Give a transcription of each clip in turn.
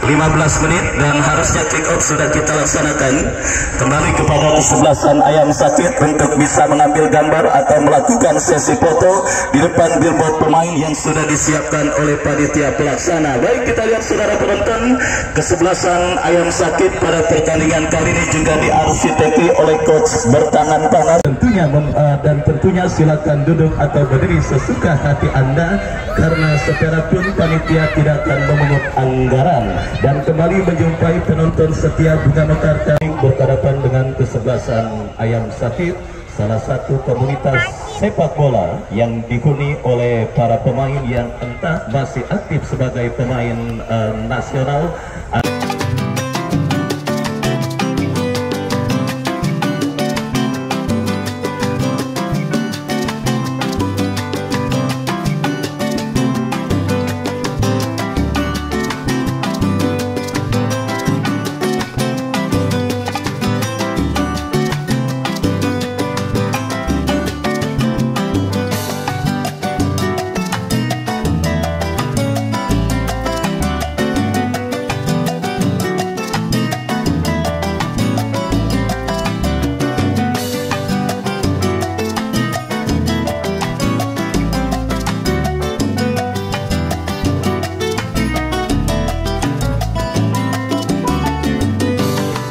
15 menit dan harusnya kick off sudah kita laksanakan. Kembali kepada kesebelasan Ayam Sakit untuk bisa mengambil gambar atau melakukan sesi foto di depan billboard pemain yang sudah disiapkan oleh panitia pelaksana. Baik, kita lihat saudara penonton, kesebelasan Ayam Sakit pada pertandingan kali ini juga diarsiteki oleh coach bertangan-tangan. Tentunya silakan duduk atau berdiri sesuka hati Anda, karena secara pun panitia tidak akan memungut anggaran. Dan kembali menjumpai penonton setia Bunga Mekar kami berhadapan dengan kesebelasan Ayam Sakit, salah satu komunitas sepak bola yang dihuni oleh para pemain yang entah masih aktif sebagai pemain nasional.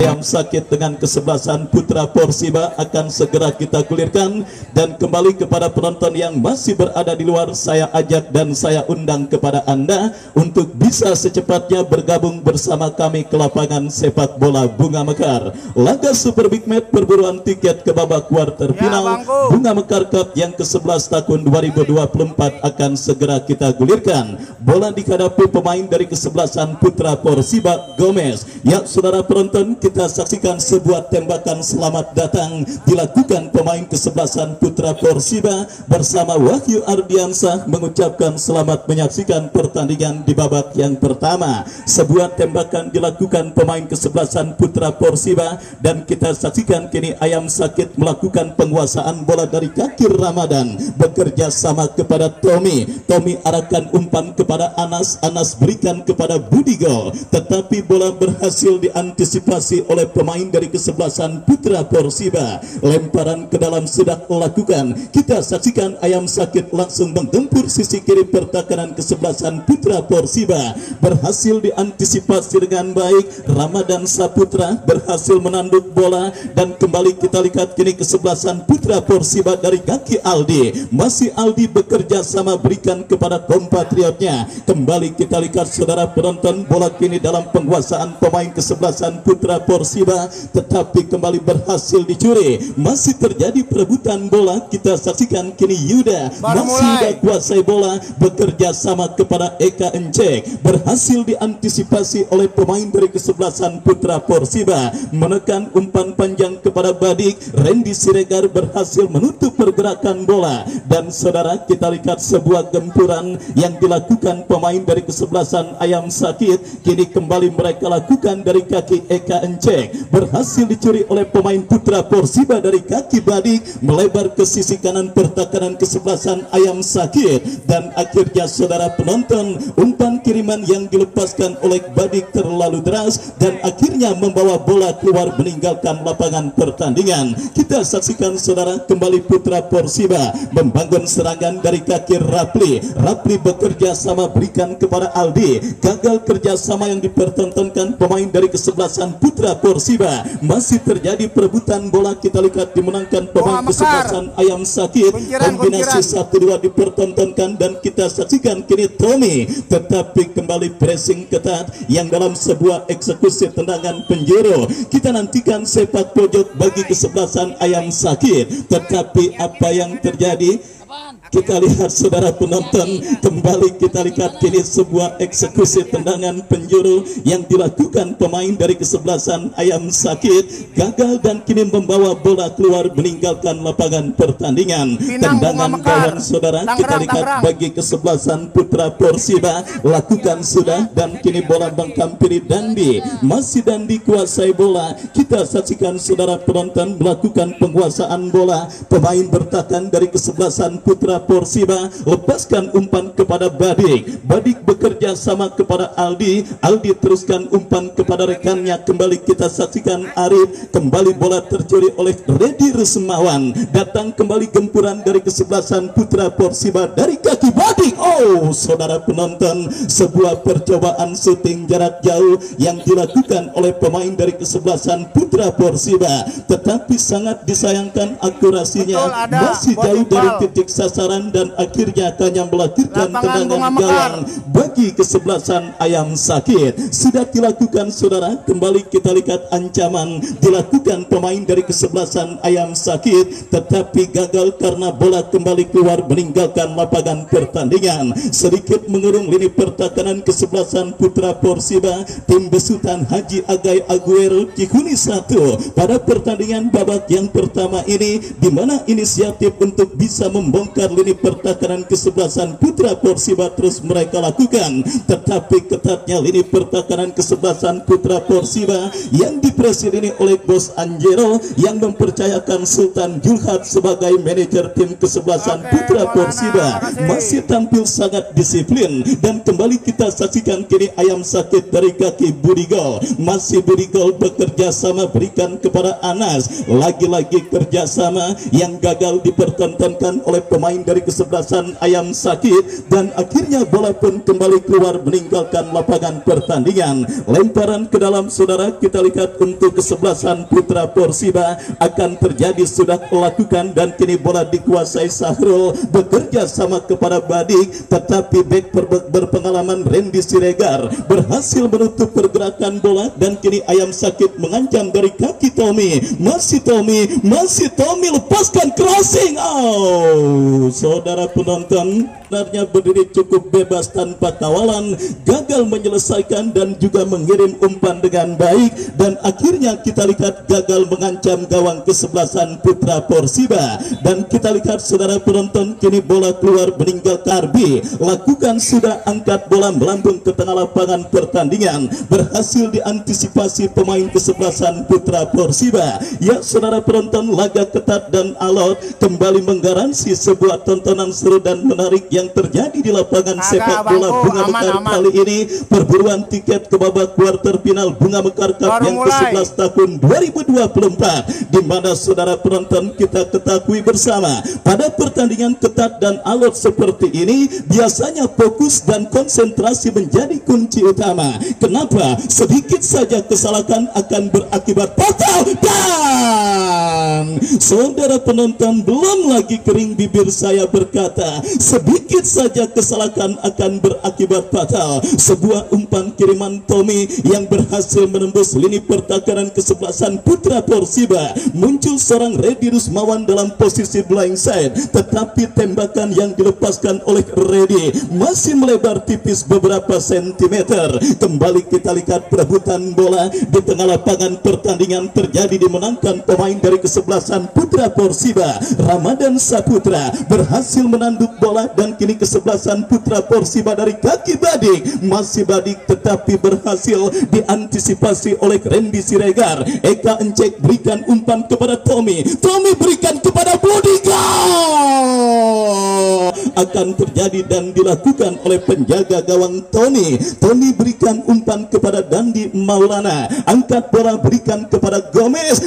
Ayam Sakit dengan kesebelasan Putra Porsiba akan segera kita gulirkan. Dan kembali kepada penonton yang masih berada di luar, saya ajak dan saya undang kepada Anda untuk bisa secepatnya bergabung bersama kami ke lapangan sepak bola Bunga Mekar. Laga Super Big Match perburuan tiket ke babak quarter final Bunga Mekar Cup yang ke-11 tahun 2024 akan segera kita gulirkan. Bola dihadapi pemain dari kesebelasan Putra Porsiba, Gomez. Ya saudara penonton, kita saksikan sebuah tembakan selamat datang dilakukan pemain kesebelasan Putra Porsiba bersama Wahyu Ardiansah mengucapkan selamat menyaksikan pertandingan di babak yang pertama. Sebuah tembakan dilakukan pemain kesebelasan Putra Porsiba dan kita saksikan kini Ayam Sakit melakukan penguasaan bola dari kaki Ramadan bekerja sama kepada Tommy arahkan umpan kepada Anas berikan kepada Budigo, tetapi bola berhasil diantisipasi oleh pemain dari kesebelasan Putra Porsiba. Lemparan ke dalam sudah dilakukan. Kita saksikan Ayam Sakit langsung menggempur sisi kiri pertahanan kesebelasan Putra Porsiba. Berhasil diantisipasi dengan baik. Ramadan Saputra berhasil menanduk bola dan kembali kita lihat kini kesebelasan Putra Porsiba dari kaki Aldi. Masih Aldi bekerja sama berikan kepada kompatriotnya. Kembali kita lihat saudara penonton, bola kini dalam penguasaan pemain kesebelasan Putra Porsiba, tetapi kembali berhasil dicuri. Masih terjadi perebutan bola. Kita saksikan kini Yuda masih kuasai bola bekerja sama kepada Eka Encek. Berhasil diantisipasi oleh pemain dari kesebelasan Putra Porsiba, menekan umpan panjang kepada Badik. Randy Siregar berhasil menutup pergerakan bola dan saudara kita lihat sebuah gempuran yang dilakukan pemain dari kesebelasan Ayam Sakit. Kini kembali mereka lakukan dari kaki Eka Encek, berhasil dicuri oleh pemain Putra Porsiba dari kaki Badik, melebar ke sisi kanan pertahanan kesebelasan Ayam Sakit. Dan akhirnya saudara penonton, umpan kiriman yang dilepaskan oleh Badik terlalu deras dan akhirnya membawa bola keluar meninggalkan lapangan pertandingan. Kita saksikan saudara kembali Putra Porsiba membangun serangan dari kaki Rapli bekerja sama berikan kepada Aldi. Gagal kerjasama yang dipertontonkan pemain dari kesebelasan Putra Porsiba. Masih terjadi perebutan bola. Kita lihat dimenangkan pemain kesebelasan Ayam Sakit. Kombinasi 1-2 dipertontonkan dan kita saksikan kini Tommy, tetapi kembali pressing ketat yang dalam sebuah eksekusi tendangan penjuru. Kita nantikan sepak pojok bagi kesebelasan Ayam Sakit, tetapi apa yang terjadi? Kita lihat saudara penonton, kembali kita lihat kini sebuah eksekusi tendangan penjuru yang dilakukan pemain dari kesebelasan Ayam Sakit, gagal dan kini membawa bola keluar meninggalkan lapangan pertandingan. Tendangan kawan saudara kita lihat bagi kesebelasan Putra Porsiba lakukan sudah dan kini bola menghampiri Dandi. Masih Dandi kuasai bola. Kita saksikan saudara penonton melakukan penguasaan bola. Pemain bertahan dari kesebelasan Putra Porsiba, lepaskan umpan kepada Badik. Badik bekerja sama kepada Aldi. Aldi teruskan umpan kepada rekannya. Kembali kita saksikan Arif. Kembali bola tercuri oleh Redi Rusmawan. Datang kembali gempuran dari kesebelasan Putra Porsiba dari kaki Badik. Oh, saudara penonton, sebuah percobaan syuting jarak jauh yang dilakukan oleh pemain dari kesebelasan Putra Porsiba, tetapi sangat disayangkan akurasinya masih jauh dari titik sasaran dan akhirnya hanya melahirkan tendangan gawang bagi kesebelasan Ayam Sakit. Sudah dilakukan saudara, kembali kita lihat ancaman dilakukan pemain dari kesebelasan Ayam Sakit, tetapi gagal karena bola kembali keluar meninggalkan lapangan pertandingan. Sedikit mengurung lini pertahanan kesebelasan Putra Porsiba, tim besutan Haji Agai Aguero Cikuni 1 pada pertandingan babak yang pertama ini, di mana inisiatif untuk bisa membongkar lini pertahanan kesebelasan Putra Porsiba terus mereka lakukan, tetapi ketatnya lini pertahanan kesebelasan Putra Porsiba yang dipresidensi oleh Bos Anjero yang mempercayakan Sultan Julhat sebagai manajer tim kesebelasan Putra Porsiba masih tampil sangat disiplin. Dan kembali kita saksikan kini Ayam Sakit dari kaki Budigol, masih Budigol bekerja sama berikan kepada Anas, lagi-lagi kerjasama yang gagal dipertontonkan oleh pemain dari kesebelasan Ayam Sakit, dan akhirnya bola pun kembali keluar meninggalkan lapangan pertandingan. Lemparan ke dalam saudara, kita lihat untuk kesebelasan Putra Porsiba akan terjadi sudah lakukan, dan kini bola dikuasai Sahrul bekerja sama kepada Badik, tetapi bek berpengalaman Randy Siregar berhasil menutup pergerakan bola, dan kini Ayam Sakit mengancam dari kaki Tommy. Masih Tommy lepaskan crossing. Oh, saudara penonton, sebenarnya berdiri cukup bebas tanpa kawalan, gagal menyelesaikan dan juga mengirim umpan dengan baik, dan akhirnya kita lihat gagal mengancam gawang kesebelasan Putra Porsiba. Dan kita lihat saudara penonton, kini bola keluar meninggal Karbi, lakukan sudah angkat bola melambung ke tengah lapangan pertandingan, berhasil diantisipasi pemain kesebelasan Putra Porsiba. Ya saudara penonton, laga ketat dan alot kembali menggaransi sebuah tontonan seru dan menarik yang terjadi di lapangan sepak bola Bunga Mekar kali ini. Perburuan tiket ke babak kuarter final Bunga Mekar Cup yang ke-11 tahun 2024, di mana saudara penonton kita ketahui bersama, pada pertandingan ketat dan alot seperti ini biasanya fokus dan konsentrasi menjadi kunci utama. Kenapa? Sedikit saja kesalahan akan berakibat fatal, dan saudara penonton, belum lagi kering bibir saya berkata, sedikit saja kesalahan akan berakibat fatal. Sebuah umpan kiriman Tommy yang berhasil menembus lini pertahanan kesebelasan Putra Porsiba. Muncul seorang Redi Rusmawan dalam posisi blindside, tetapi tembakan yang dilepaskan oleh Redi masih melebar tipis beberapa sentimeter. Kembali kita lihat perebutan bola di tengah lapangan pertandingan terjadi, dimenangkan pemain dari kesebelasan Putra Porsiba. Ramadan Saputra berhasil menanduk bola, dan kini kesebelasan Putra Porsiba dari kaki Badik, masih Badik tetapi berhasil diantisipasi oleh Randy Siregar. Eka Encek berikan umpan kepada Tommy berikan kepada Budigol, akan terjadi dan dilakukan oleh penjaga gawang Tony berikan umpan kepada Dandi Maulana, angkat bola berikan kepada Gomez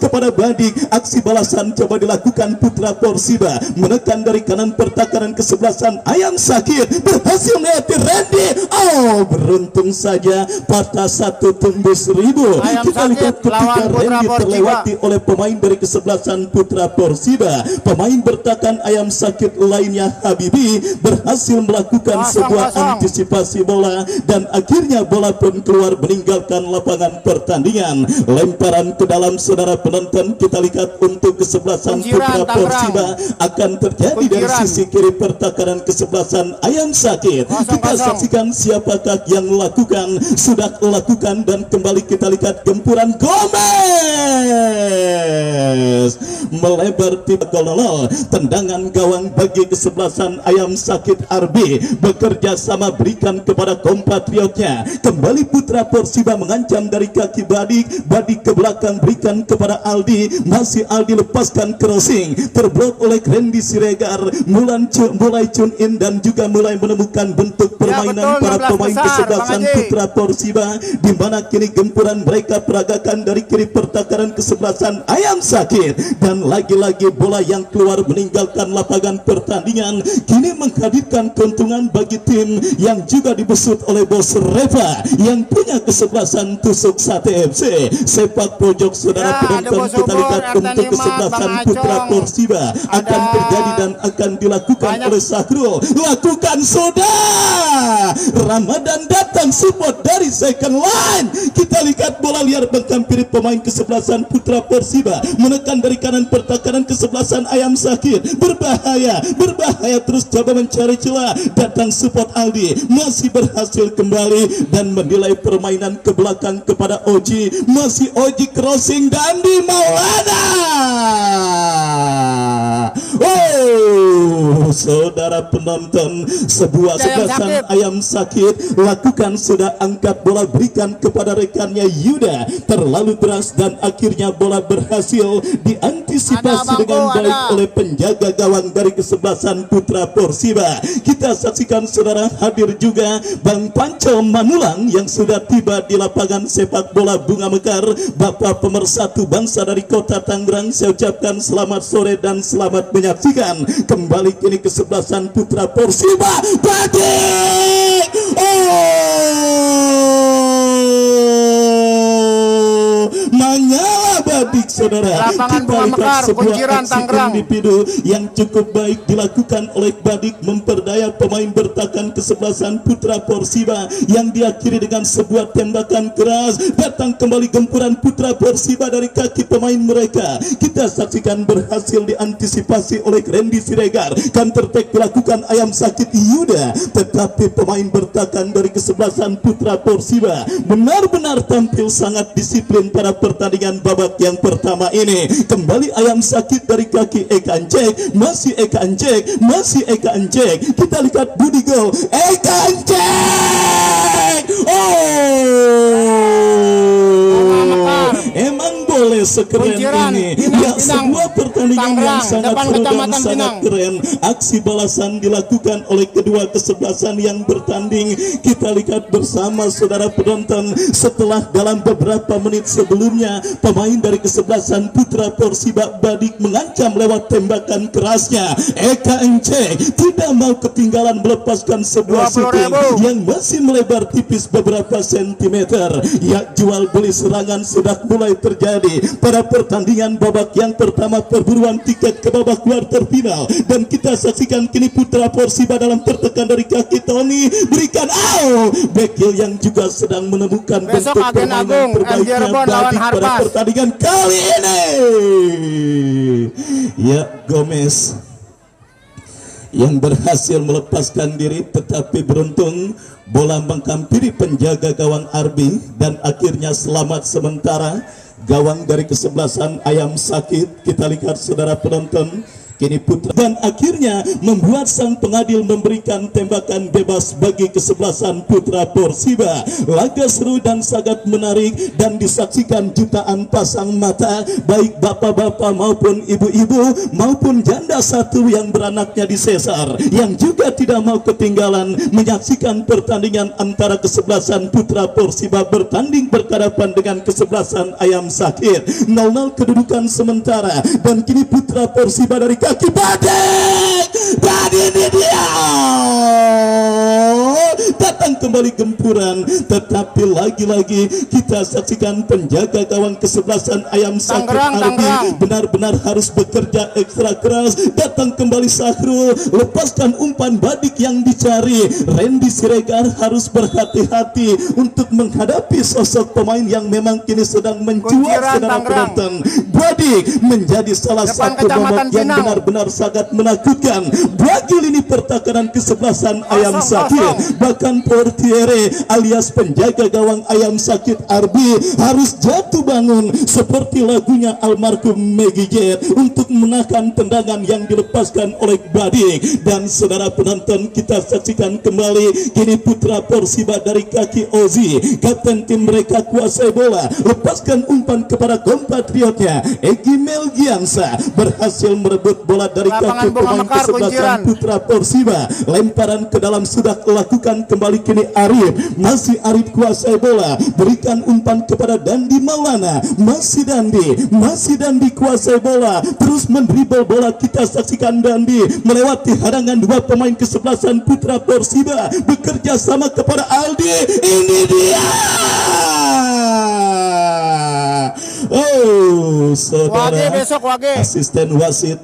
kepada Badik. Aksi balasan coba dilakukan Putra Porsiba, menekan dari kanan pertahanan kesebelasan Ayam Sakit, berhasil melewati Randy. Oh, beruntung saja patah satu tembus 1000. Kita lihat ketika Randy terlewati oleh pemain dari kesebelasan Putra Porsiba, pemain bertahan Ayam Sakit lainnya Habibi berhasil melakukan sebuah antisipasi bola, dan akhirnya bola pun keluar meninggalkan lapangan pertandingan. Lemparan ke dalam saudara penonton, kita lihat untuk kesebelasan Putra Porsiba akan terjadi dari sisi kiri pertahanan kesebelasan Ayam Sakit. Kita saksikan siapakah yang melakukan, sudah lakukan, dan kembali kita lihat gempuran Gomez melebar tiba kolonel, tendangan gawang bagi kesebelasan Ayam Sakit. Arbi bekerja sama berikan kepada kompatriotnya. Kembali Putra Porsiba mengancam dari kaki Badik ke belakang berikan kepada Aldi, masih Aldi lepaskan crossing, terblok oleh Randy Siregar. Siregar mulai tune in dan juga mulai menemukan bentuk permainan para pemain kesebelasan Putra Persiba, di mana kini gempuran mereka peragakan dari kiri pertakaran kesebelasan Ayam Sakit, dan lagi-lagi bola yang keluar meninggalkan lapangan pertandingan kini menghadirkan keuntungan bagi tim yang juga dibesut oleh Bos Reva yang punya kesebelasan Tusuk Sate FC. Sepak pojok saudara penonton, kita lihat untuk kesebelasan Putra Persiba akan terjadi dan akan dilakukan oleh Sahrul. Lakukan sudah, Ramadan datang support dari second line. Kita lihat bola liar menghampiri pemain kesebelasan Putra Persiba, menekan dari kanan pertakaran kesebelasan Ayam Sakit. Berbahaya terus coba mencari celah. Datang support Aldi, masih berhasil kembali dan menilai permainan ke belakang kepada Oji. Masih Oji crossing dan di Maulana. Saudara penonton, sebuah kesebelasan Ayam Sakit lakukan sudah, angkat bola berikan kepada rekannya Yuda, terlalu deras dan akhirnya bola berhasil diantisipasi dengan baik oleh penjaga gawang dari kesebelasan Putra Persiba. Kita saksikan saudara, hadir juga Bang Panco Manulang yang sudah tiba di lapangan sepak bola Bunga Mekar. Bapak pemersatu bangsa dari Kota Tangerang, saya ucapkan selamat sore dan selamat menyaksikan. Kembali kini kesebelasan Putra Persiba, Badik. Menyala Badik saudara. Lapangan Bunga Mekar, Kunciran, Tangerang. Individu yang cukup baik dilakukan oleh Badik memperdaya pemain bertahan kesebelasan Putra Persiba yang diakhiri dengan sebuah tembakan keras. Datang kembali gempuran Putra Persiba dari kaki pemain mereka. Kita saksikan berhasil diantisipasi oleh Randy Siregar. Counter attack dilakukan Ayam Sakit Yuda, tetapi pemain bertahan dari kesebelasan Putra Persiba benar-benar tampil sangat disiplin pada pertandingan babak yang pertama ini. Kembali Ayam Sakit dari kaki Eka Ancek, masih Eka Ancek. Kita lihat Budi Gol, Eka Ancek. Emang boleh sekeren ini ya, sebuah pertandingan yang sangat seru dan sangat keren. Aksi balasan dilakukan oleh kedua kesebelasan yang bertanding. Kita lihat bersama saudara penonton, setelah dalam beberapa menit sebelumnya pemain dari kesebelasan Putra Persiba Badik mengancam lewat tembakan kerasnya. Eka Encek tidak mau ketinggalan melepaskan sebuah shooting yang masih melebar tipis beberapa sentimeter. Ya, jual beli serangan sudah mulai terjadi pada pertandingan babak yang pertama perburuan tiket ke babak kuarter final. Dan kita saksikan kini Putra Persiba dalam tertekan dari kaki Tony, berikan Bekil yang juga sedang menemukan bentuk permainan terbaiknya Badik pada pertandingan kali ini. Ya, Gomez yang berhasil melepaskan diri, tetapi beruntung bola menghampiri penjaga gawang Arbi dan akhirnya selamat sementara gawang dari kesebelasan Ayam Sakit. Kita lihat saudara penonton, kini Putra dan akhirnya membuat sang pengadil memberikan tembakan bebas bagi kesebelasan Putra Persiba. Laga seru dan sangat menarik dan disaksikan jutaan pasang mata, baik bapak-bapak maupun ibu-ibu maupun janda satu yang beranaknya di sesar, yang juga tidak mau ketinggalan menyaksikan pertandingan antara kesebelasan Putra Persiba bertanding berhadapan dengan kesebelasan Ayam Sakit. 0-0 kedudukan sementara dan kini Putra Persiba dari kaki Badik ini dia datang kembali gempuran, tetapi lagi-lagi kita saksikan penjaga gawang kesebelasan Ayam Sakit Arbi benar-benar harus bekerja ekstra keras. Datang kembali Sahrul, lepaskan umpan Badik yang dicari. Randy Siregar harus berhati-hati untuk menghadapi sosok pemain yang memang kini sedang mencuat saudara penonton. Badik menjadi salah satu momok yang benar-benar sangat menakutkan bagi lini pertahanan kesebelasan Ayam Sakit. Bahkan portiere alias penjaga gawang Ayam Sakit Arbi harus jatuh bangun seperti lagunya almarhum Maggie Jet untuk menahan tendangan yang dilepaskan oleh Badik. Dan saudara penonton, kita saksikan kembali kini Putra Persiba dari kaki Ozi, kapten tim mereka kuasai bola, lepaskan umpan kepada kompatriotnya Egy Melgiansa, berhasil merebut bola dari Lapangan kaki Bunga pemain Mekar, kesebelasan Kunciran. Putra Persiba. Lemparan ke dalam sudah lakukan kembali kini Arif. Masih Arif kuasai bola, berikan umpan kepada Dandi Maulana. Masih Dandi kuasai bola, terus mendribble bola. Kita saksikan Dandi melewati hadangan dua pemain kesebelasan Putra Persiba, bekerja sama kepada Aldi. Ini dia. Oh, saudara, Wage besok Wage. asisten wasit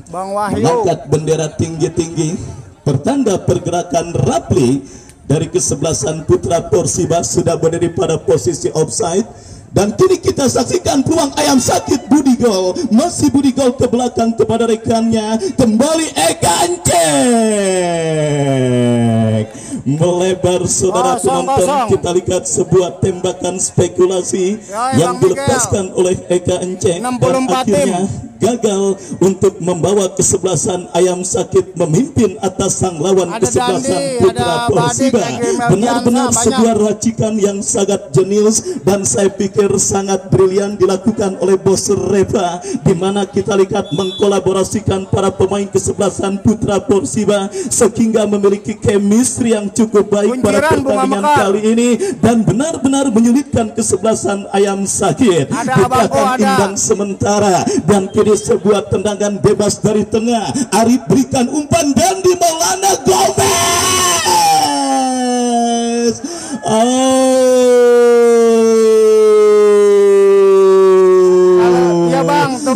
Bang Wahyu. mengangkat bendera tinggi-tinggi, pertanda pergerakan Rapli dari kesebelasan Putra Persiba sudah berada pada posisi offside. Dan kini kita saksikan peluang ayam sakit Budi Gol. Masih Budi Gol ke belakang kepada rekannya. Kembali Eka Encek. Melebar saudara penonton. Kita lihat sebuah tembakan spekulasi yang dilepaskan oleh Eka Encek. Dan akhirnya gagal untuk membawa kesebelasan ayam sakit memimpin atas sang lawan kesebelasan Putra Persiba. Benar-benar sebuah racikan yang sangat jenius dan saya pikir sangat brilian dilakukan oleh Bos Reva, di mana kita lihat mengkolaborasikan para pemain kesebelasan Putra Persiba sehingga memiliki chemistry yang cukup baik pada pertandingan kali ini dan benar-benar menyulitkan kesebelasan ayam sakit. Bukakan imbang sementara dan kini sebuah tendangan bebas dari tengah. Arif berikan umpan dan di Maulana Gomez.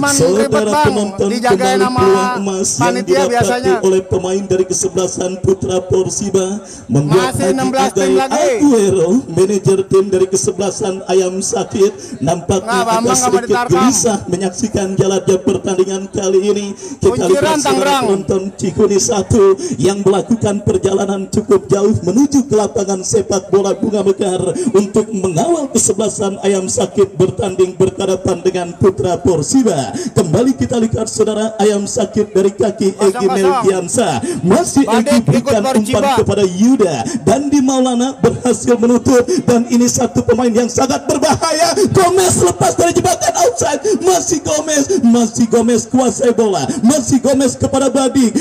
Saudara penonton, dijaga nama panitia biasanya oleh pemain dari kesebelasan Putra Persiba membuat masih 16 tim lagi. Aguero, manajer tim dari kesebelasan ayam sakit, nampaknya agak sedikit gelisah menyaksikan jalannya pertandingan kali ini. Kita lihat saudara penonton Cikuni 1 yang melakukan perjalanan cukup jauh menuju ke lapangan sepak bola Bunga Mekar untuk mengawal kesebelasan ayam sakit bertanding berhadapan dengan Putra Persiba. Kembali kita lihat saudara ayam sakit dari kaki Egy Melgiansa. Masih Egy berikan umpan kepada Yuda dan di Maulana berhasil menutup dan ini satu pemain yang sangat berbahaya. Gomez lepas dari jebakan outside. Masih Gomez kuasai bola. Masih Gomez kepada Badik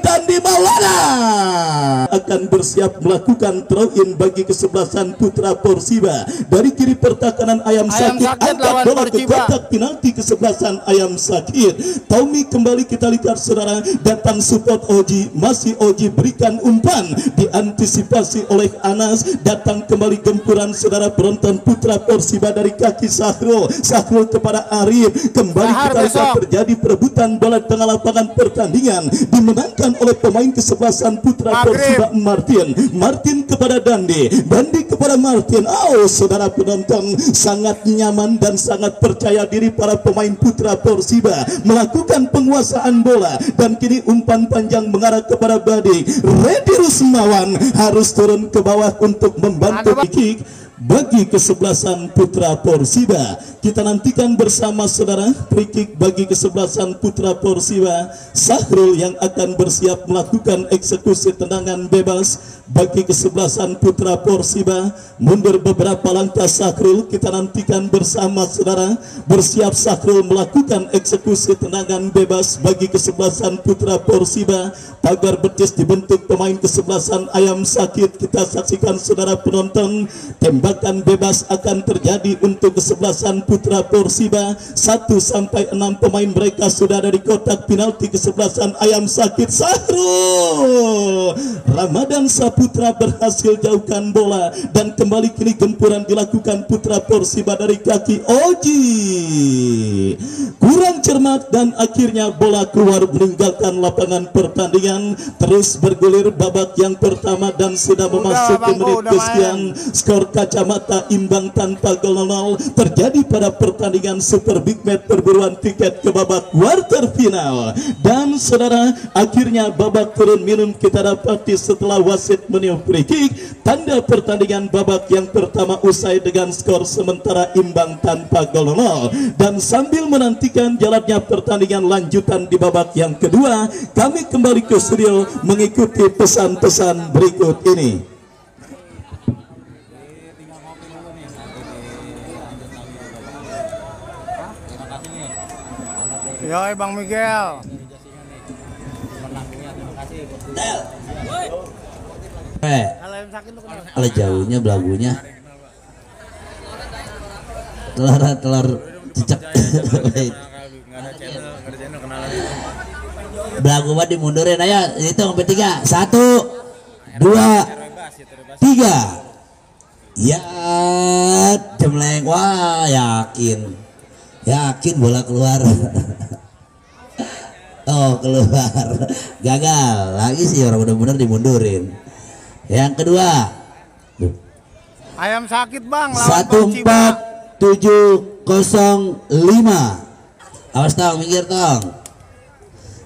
dan di Maulana akan bersiap melakukan throw in bagi kesebelasan Putra Persiba. Dari kiri pertahanan ayam sakit angkat bola ke kotak penalti kesebelasan ayam sakit. Tommy kembali kita lihat saudara, datang support Oji. Masih Oji berikan umpan, diantisipasi oleh Anas. Datang kembali gempuran saudara penonton Putra Persiba dari kaki Sahrul kepada Arif. Kembali kita lihat terjadi perebutan bola tengah lapangan pertandingan dimenangkan oleh pemain kesebelasan Putra Persiba Martin kepada Dandi kepada Martin. Oh saudara penonton, sangat nyaman dan sangat percaya diri para pemain Putra Persiba melakukan penguasaan bola dan kini umpan panjang mengarah kepada Badik. Redi Rusmawan harus turun ke bawah untuk membantu kick bagi kesebelasan Putra Persiba. Kita nantikan bersama saudara free kick bagi kesebelasan Putra Persiba. Sahrul yang akan bersiap melakukan eksekusi tendangan bebas bagi kesebelasan Putra Persiba. Mundur beberapa langkah Sahrul, kita nantikan bersama saudara. Bersiap Sahrul melakukan eksekusi tendangan bebas bagi kesebelasan Putra Persiba. Pagar betis dibentuk pemain kesebelasan ayam sakit. Kita saksikan saudara penonton, tembakan bebas akan terjadi untuk kesebelasan Putra Persiba. 1 sampai 6 pemain mereka sudah dari kotak penalti kesebelasan ayam sakit. Sahrul Ramadan Saputra berhasil jauhkan bola dan kembali kini gempuran dilakukan Putra Persiba dari kaki Oji. Kurang cermat dan akhirnya bola keluar meninggalkan lapangan pertandingan. Terus bergulir babak yang pertama dan sudah memasuki menit kesekian. Skor kacamata imbang tanpa gol 0 terjadi pada pertandingan Super Big Match perburuan tiket ke babak quarter final. Dan saudara, akhirnya babak turun minum kita dapati setelah wasit meniup free kick. Tanda pertandingan babak yang pertama usai dengan skor sementara imbang tanpa gol 0. Dan sambil menantikan jalannya pertandingan lanjutan di babak yang kedua, kami kembali ke studio mengikuti pesan-pesan berikut ini. Yoi Bang Miguel. Ala jauhnya belagunya. Telur cicak. Belagu mah dimundurin ayo, itu sampai 3. 1 2 3. Ya, cemleng. Wah, yakin bola keluar. Oh, keluar. Gagal. Lagi sih orang bener-bener dimundurin. Yang kedua. Ayam sakit Bang lawan 14705. Awas tong, minggir tong.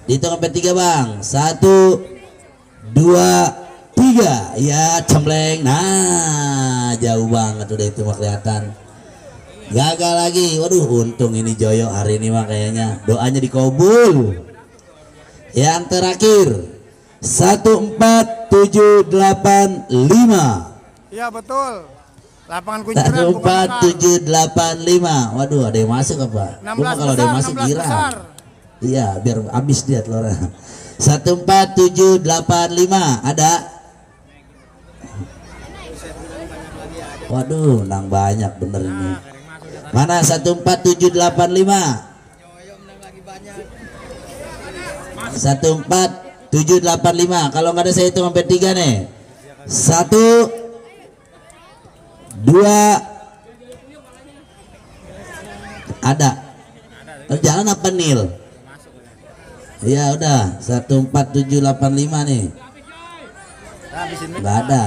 Dihitung sampai 3 Bang. 1 2 3. Ya, cemleng. Nah, jauh banget udah itu mah kelihatan. Gagal lagi. Waduh, untung ini Joyo hari ini mah kayaknya doanya dikabul. Yang terakhir 14785. Iya betul. Lapangan kunciran 14785. Waduh, ada yang masuk apa? 16 Kalau ada yang masuk girang. Iya, biar habis dia telurnya. 14785 ada. Waduh, nang banyak bener ini. Mana 14785? 14785. Kalau nggak ada saya hitung sampai 3 nih. 1 2 ada. Jalan apa Nil? Ya udah 14785 nih. Nggak ada.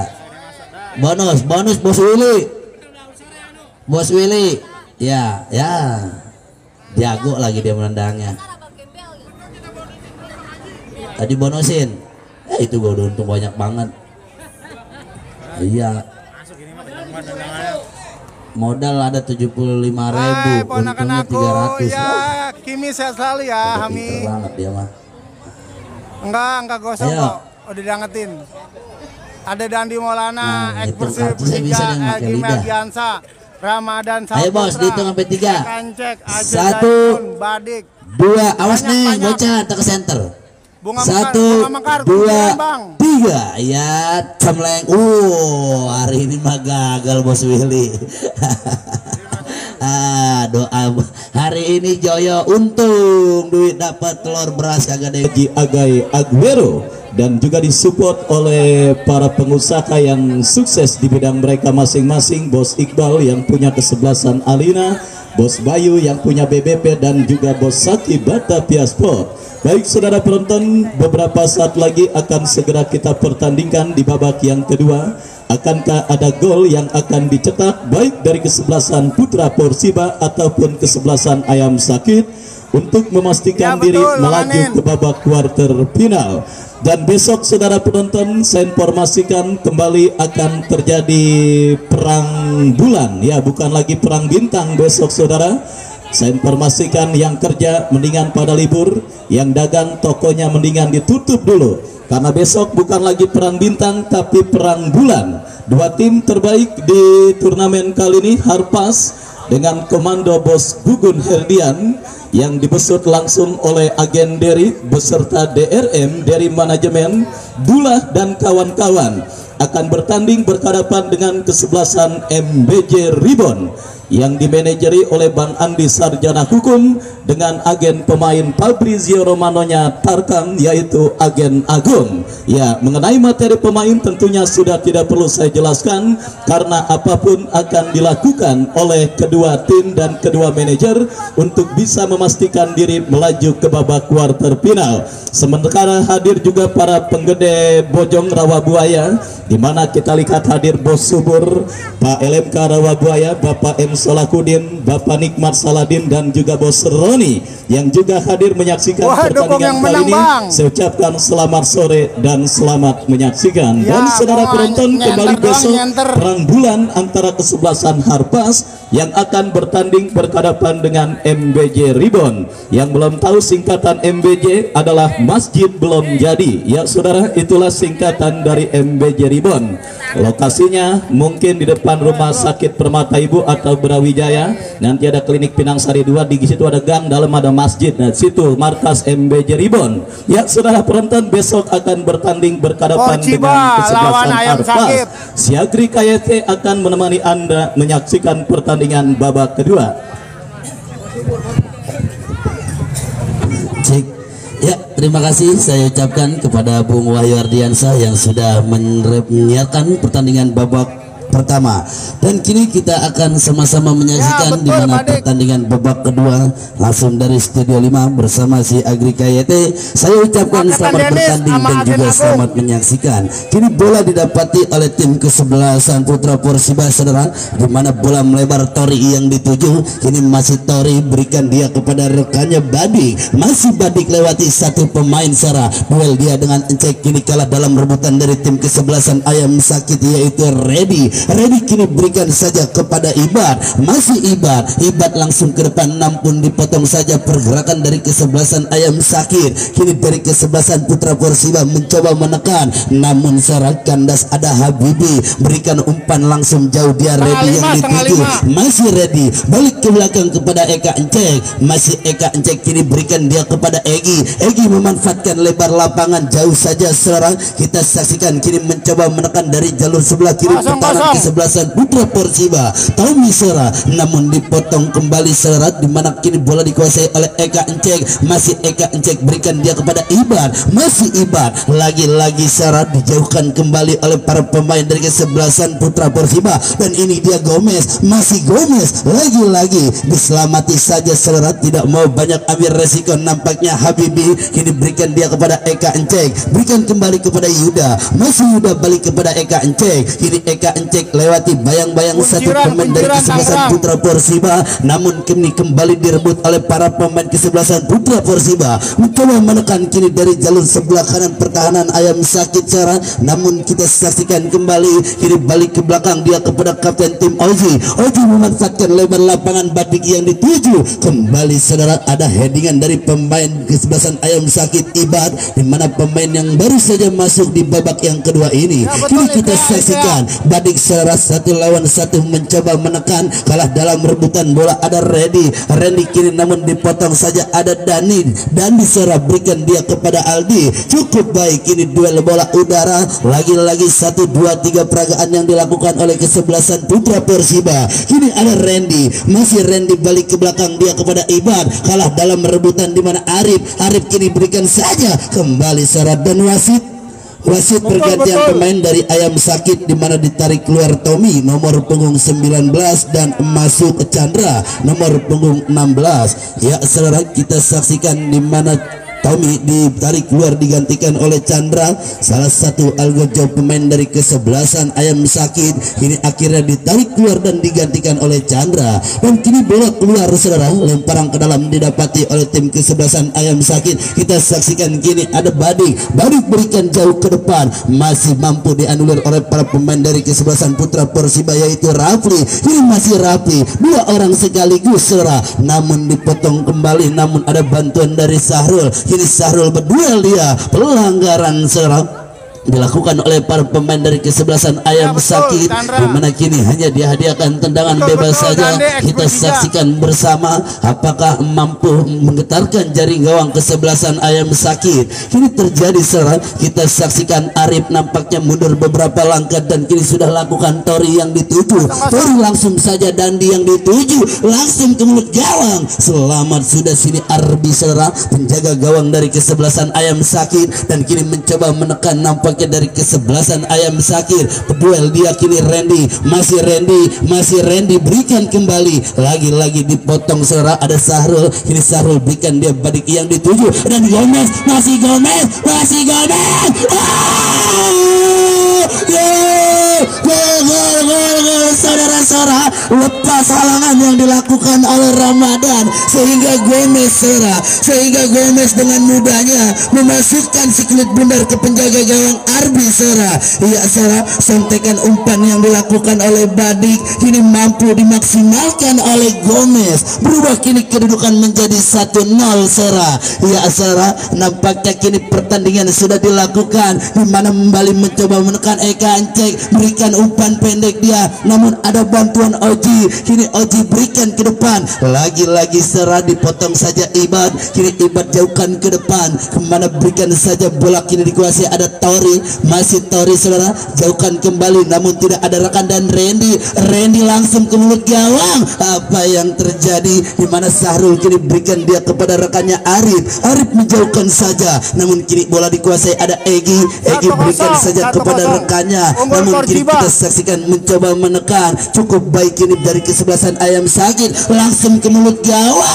Bonus Bos Willy. Bos Willy. Ya. Jago lagi dia menendangnya. Tadi bonusin. Itu gua udah untung banyak banget. Iya. Modal ada 75.000, untungnya 300. Ya, Kimi sehat selalu ya, Hami. Banget dia mah. Enggak gosong kok. Udah diangetin. Ada Dandi Maulana, Ekspresi Persija, Egi Melgiansa, Ramadan Saputra. Ayo bos, dihitung sampai 3. Kancek, 1 Badik. 2, awas nih, bocah tak ke center. 1 2 3. Ya, cemleng. Hari ini mah gagal Bos Willy. Doa hari ini Joyo untung duit dapat telur beras agak Egi Agai Aguero dan juga disupport oleh para pengusaha yang sukses di bidang mereka masing-masing. Bos Iqbal yang punya kesebelasan Alina, Bos Bayu yang punya BBP, dan juga Bos Saki Batavia Sport. Baik saudara penonton, beberapa saat lagi akan segera kita pertandingkan di babak yang kedua. Akankah ada gol yang akan dicetak baik dari kesebelasan Putra Persiba ataupun kesebelasan Ayam Sakit untuk memastikan diri melaju ke babak quarter final. Dan besok saudara penonton, saya informasikan kembali akan terjadi perang bulan, ya bukan lagi perang bintang besok saudara. Saya informasikan yang kerja mendingan pada libur, yang dagang tokonya mendingan ditutup dulu, karena besok bukan lagi perang bintang tapi perang bulan. Dua tim terbaik di turnamen kali ini Harpas dengan komando Bos Gugun Herdian yang dibesut langsung oleh agen Derry beserta DRM dari manajemen Dullah dan kawan-kawan akan bertanding berhadapan dengan kesebelasan MBJ Ribbon yang dimanajeri oleh Bang Andi Sarjana Hukum dengan agen pemain Fabrizio Romanonya Tarkam yaitu agen Agung. Ya, mengenai materi pemain tentunya sudah tidak perlu saya jelaskan karena apapun akan dilakukan oleh kedua tim dan kedua manajer untuk bisa memastikan diri melaju ke babak quarter final. Sementara hadir juga para penggede Bojong Rawabuaya, di mana kita lihat hadir Bos Subur, Pak LMK Rawabuaya, Bapak M Solakudin, Bapak Nikmat Saladin, dan juga Bos Roni yang juga hadir menyaksikan pertandingan kali ini. Saya ucapkan selamat sore dan selamat menyaksikan. Dan saudara penonton, kembali besok perang bulan antara kesebelasan Harpas yang akan bertanding berhadapan dengan MBJ Ribon. Yang belum tahu singkatan MBJ adalah Masjid Belum Jadi. Ya saudara, itulah singkatan dari MBJ Ribon. Lokasinya mungkin di depan Rumah Sakit Permata Ibu atau Brawijaya. Nanti ada klinik Pinang Sari 2, di situ ada gang, dalam ada masjid. Nah, situ markas MBJ Ribon. Ya saudara, penonton besok akan bertanding berhadapan dengan kesebelasan Arpas. Siagri KYT akan menemani Anda menyaksikan pertandingan babak kedua. Cek. Ya, terima kasih saya ucapkan kepada Bung Wahyu Ardiansyah yang sudah menyiarkan pertandingan babak pertama, dan kini kita akan sama-sama menyaksikan di mana pertandingan babak kedua langsung dari Studio 5 bersama si Agri KYT. Saya ucapkan selamat bertanding dan juga selamat menyaksikan. Kini bola didapati oleh tim kesebelasan Putra Porsiba saudara, di mana bola melebar Tori yang dituju. Kini masih Tori, berikan dia kepada rekannya Badik. Masih Badik lewati satu pemain Sarah. Duel dia dengan Encek, kini kalah dalam rebutan dari tim kesebelasan Ayam Sakit yaitu Ready kini berikan saja kepada Ibad. Masih Ibad langsung ke depan, namun dipotong saja pergerakan dari kesebelasan Ayam Sakit. Kini dari kesebelasan Putra Porsiba mencoba menekan, namun serangan kandas ada Habibi, berikan umpan langsung jauh dia. Ready yang dituju, masih Ready, balik ke belakang kepada Eka Encek. Masih Eka Encek, kini berikan dia kepada Egi memanfaatkan lebar lapangan jauh saja. Serang kita saksikan kini mencoba menekan dari jalur sebelah kiri pertahanan kesebelasan Putra Porsiba. Tommy Sera, namun dipotong kembali Serat, di mana kini bola dikuasai oleh Eka Encek. Masih Eka Encek, berikan dia kepada Ibad. Masih Ibad, lagi-lagi Serat dijauhkan kembali oleh para pemain dari kesebelasan Putra Porsiba. Dan ini dia Gomez, masih Gomez, lagi-lagi diselamati saja Serat, tidak mau banyak ambil resiko. Nampaknya Habibi, kini berikan dia kepada Eka Encek, berikan kembali kepada Yuda. Masih Yuda, balik kepada Eka Encek. Kini Eka Encek lewati bayang-bayang satu pemain dari kesebelasan Putra Porsiba, namun kini kembali direbut oleh para pemain kesebelasan Putra Porsiba. Mencoba menekan kini dari jalur sebelah kanan pertahanan Ayam Sakit cara, namun kita saksikan kembali kini balik ke belakang dia kepada kapten tim Oji memanfaatkan lebar lapangan Badik yang dituju. Kembali saudara, ada headingan dari pemain kesebelasan Ayam Sakit Ibad, di mana pemain yang baru saja masuk di babak yang kedua ini. Kini kita saksikan Badik secara 1 lawan 1 mencoba menekan, kalah dalam rebutan bola. Ada Randy kini namun dipotong saja. Ada Dani Serap, berikan dia kepada Aldi. Cukup baik kini duel bola udara. Lagi-lagi 1, 2, 3 peragaan yang dilakukan oleh kesebelasan Putra Porsiba. Kini ada Randy, masih Randy balik ke belakang dia kepada Ibad, kalah dalam rebutan di mana Arif kini berikan saja kembali Serap. Dan wasit pergantian pemain dari Ayam Sakit, di mana ditarik keluar Tommy nomor punggung 19 dan masuk Chandra nomor punggung 16. Ya saudara, kita saksikan di mana Tommy ditarik keluar digantikan oleh Chandra, salah satu algojo pemain dari kesebelasan Ayam Sakit. Kini akhirnya ditarik keluar dan digantikan oleh Chandra, dan kini bola keluar saudara, lemparan ke dalam didapati oleh tim kesebelasan Ayam Sakit. Kita saksikan kini ada Badik berikan jauh ke depan, masih mampu dianulir oleh para pemain dari kesebelasan Putra Porsiba yaitu Rafli. Kini masih Rafli, 2 orang sekaligus saudara, namun dipotong kembali, namun ada bantuan dari Sahrul. Kini Sahrul berduel dia, pelanggaran serang dilakukan oleh para pemain dari kesebelasan Ayam Sakit, di mana kini hanya dihadiahkan tendangan bebas saja. Kita saksikan bersama apakah mampu menggetarkan jaring gawang kesebelasan Ayam Sakit. Kini terjadi serang, kita saksikan Arif nampaknya mundur beberapa langkah dan kini sudah lakukan Tori yang dituju. Tori langsung saja Dandi yang dituju, langsung ke mulut gawang. Selamat sudah sini Arbi serang, penjaga gawang dari kesebelasan Ayam Sakit, dan kini mencoba menekan nampak dari kesebelasan Ayam Sakit. Berduel dia kini Randy, masih Randy berikan kembali, lagi-lagi dipotong saudara. Ada Sahrul, kini Sahrul berikan dia Badik yang dituju, dan Gomez, masih Gomez. Gol saudara. saudara, lepas halangan yang dilakukan oleh Ramadan sehingga Gomez dengan mudahnya memasukkan si kulit bundar ke penjaga gawang Arbi saudara. Iya saudara, sontekan umpan yang dilakukan oleh Badik kini mampu dimaksimalkan oleh Gomez, berubah kini kedudukan menjadi 1-0 saudara. Iya saudara, nampaknya kini pertandingan sudah dilakukan di mana kembali mencoba menekan Eka Ancek, berikan umpan pendek dia, namun ada bantuan Oji, kini Oji berikan ke depan, lagi-lagi saudara dipotong saja Ibad, kini Ibad jauhkan ke depan, kemana berikan saja bola kini dikuasai ada Tori, masih Tori saudara, jauhkan kembali namun tidak ada rekan dan Randy langsung ke mulut gawang. Apa yang terjadi di mana Sahrul kini berikan dia kepada rekannya Arif menjauhkan saja, namun kini bola dikuasai ada Egi berikan saja kepada rekannya, namun kini kita saksikan mencoba menekan, cukup baik kini dari kesebelasan Ayam Sakit langsung ke mulut gawang.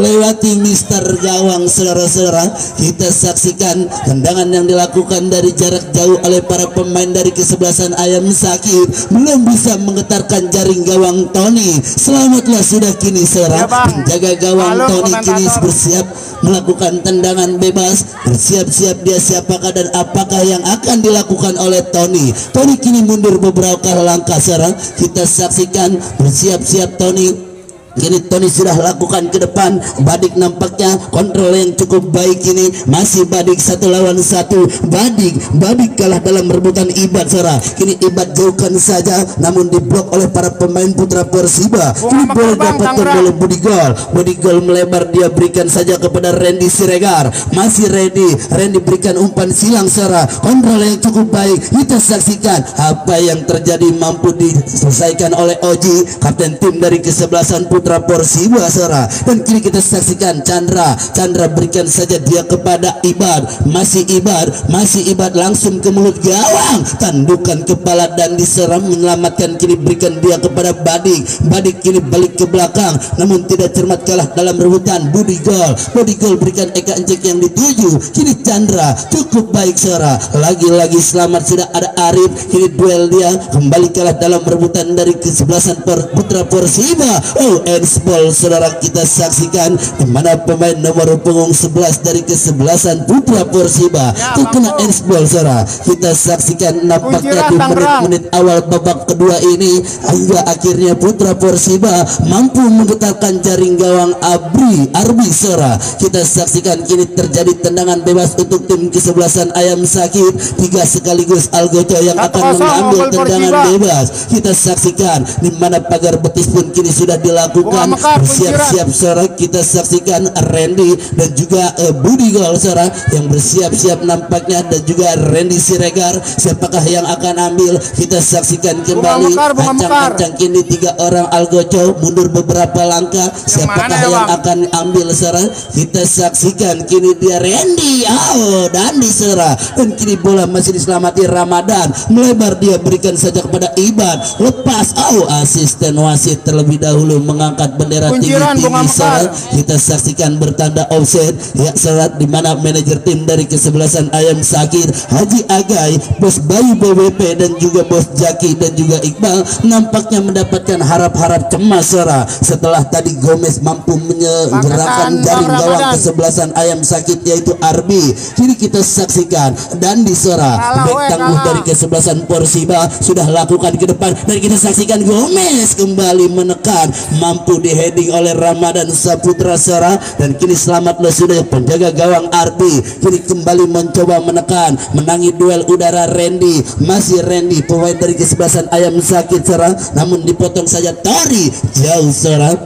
Lewati Mister Gawang saudara-saudara, kita saksikan tendangan yang dilakukan dari jarak jauh oleh para pemain dari kesebelasan Ayam Sakit, belum bisa menggetarkan jaring gawang Tony. Selamatlah sudah kini saudara, penjaga gawang Tony kini bersiap melakukan tendangan bebas, bersiap-siap dia siapakah dan apakah yang akan dilakukan oleh Tony kini mundur beberapa langkah saudara, kita saksikan bersiap-siap Tony. Kini Tony sudah lakukan ke depan, Badik nampaknya kontrol yang cukup baik ini, masih Badik 1 lawan 1. Badik kalah dalam rebutan Ibad saudara. Kini Ibad jauhkan saja namun diblok oleh para pemain Putra Persiba. Kini bola dapatkan oleh Budi Gol melebar, dia berikan saja kepada Randy Siregar, masih Randy berikan umpan silang saudara, kontrol yang cukup baik. Kita saksikan apa yang terjadi, mampu diselesaikan oleh Oji, kapten tim dari kesebelasan Putra Persiba saudara. Dan kini kita saksikan Chandra berikan saja dia kepada Ibad, masih Ibad langsung ke mulut gawang, tandukan kepala dan diserang, menyelamatkan, kini berikan dia kepada Badik kini balik ke belakang namun tidak cermat, kalah dalam rebutan Budi Gol berikan Eka Encek yang dituju, kini Chandra cukup baik saudara, lagi-lagi selamat sudah ada Arif, kini duel dia kembali kalah dalam rebutan dari kesebelasan Putra Persiba. Handsball saudara, kita saksikan di mana pemain nomor punggung 11 dari kesebelasan Putra Persiba terkena handsball saudara. Kita saksikan nampaknya di menit-menit awal babak kedua ini hingga akhirnya Putra Persiba mampu menggetarkan jaring gawang Arbi saudara. Kita saksikan kini terjadi tendangan bebas untuk tim kesebelasan Ayam Sakit, 3 sekaligus Algojo yang akan mengambil tendangan bebas. Kita saksikan di mana pagar betis pun kini sudah dilakukan, bersiap-siap saudara. Kita saksikan Randy dan juga Budi Gol saudara yang bersiap-siap nampaknya, dan juga Randy Siregar, siapakah yang akan ambil? Kita saksikan kembali ancang-ancang kini 3 orang Algojo mundur beberapa langkah, siapakah yang akan ambil saudara? Kita saksikan kini dia Randy Dandi saudara, dan kini bola masih diselamati Ramadan, melebar dia berikan saja kepada Ibad, lepas asisten wasit terlebih dahulu mengangkat bendera tinggi-tinggi saudara. Kita saksikan bertanda offset ya saudara, di mana manajer tim dari kesebelasan Ayam Sakit Haji Agai, bos Bayu BWP dan juga bos Jaki dan juga Iqbal nampaknya mendapatkan harap-harap cemas saudara, setelah tadi Gomez mampu menyerahkan jaring gawang kesebelasan Ayam Sakit yaitu Arbi. Kini kita saksikan Dandi saudara, bek tangguh dari kesebelasan Persiba sudah lakukan ke depan, dan kita saksikan Gomez kembali menekan, mampu diheading oleh Ramadan Saputra saudara, dan kini selamatlah sudah penjaga gawang Arbi, kini kembali mencoba menekan, menangi duel udara Randy, masih Randy pemain dari kesebelasan Ayam Sakit saudara, namun dipotong saja Tori jauh saudara.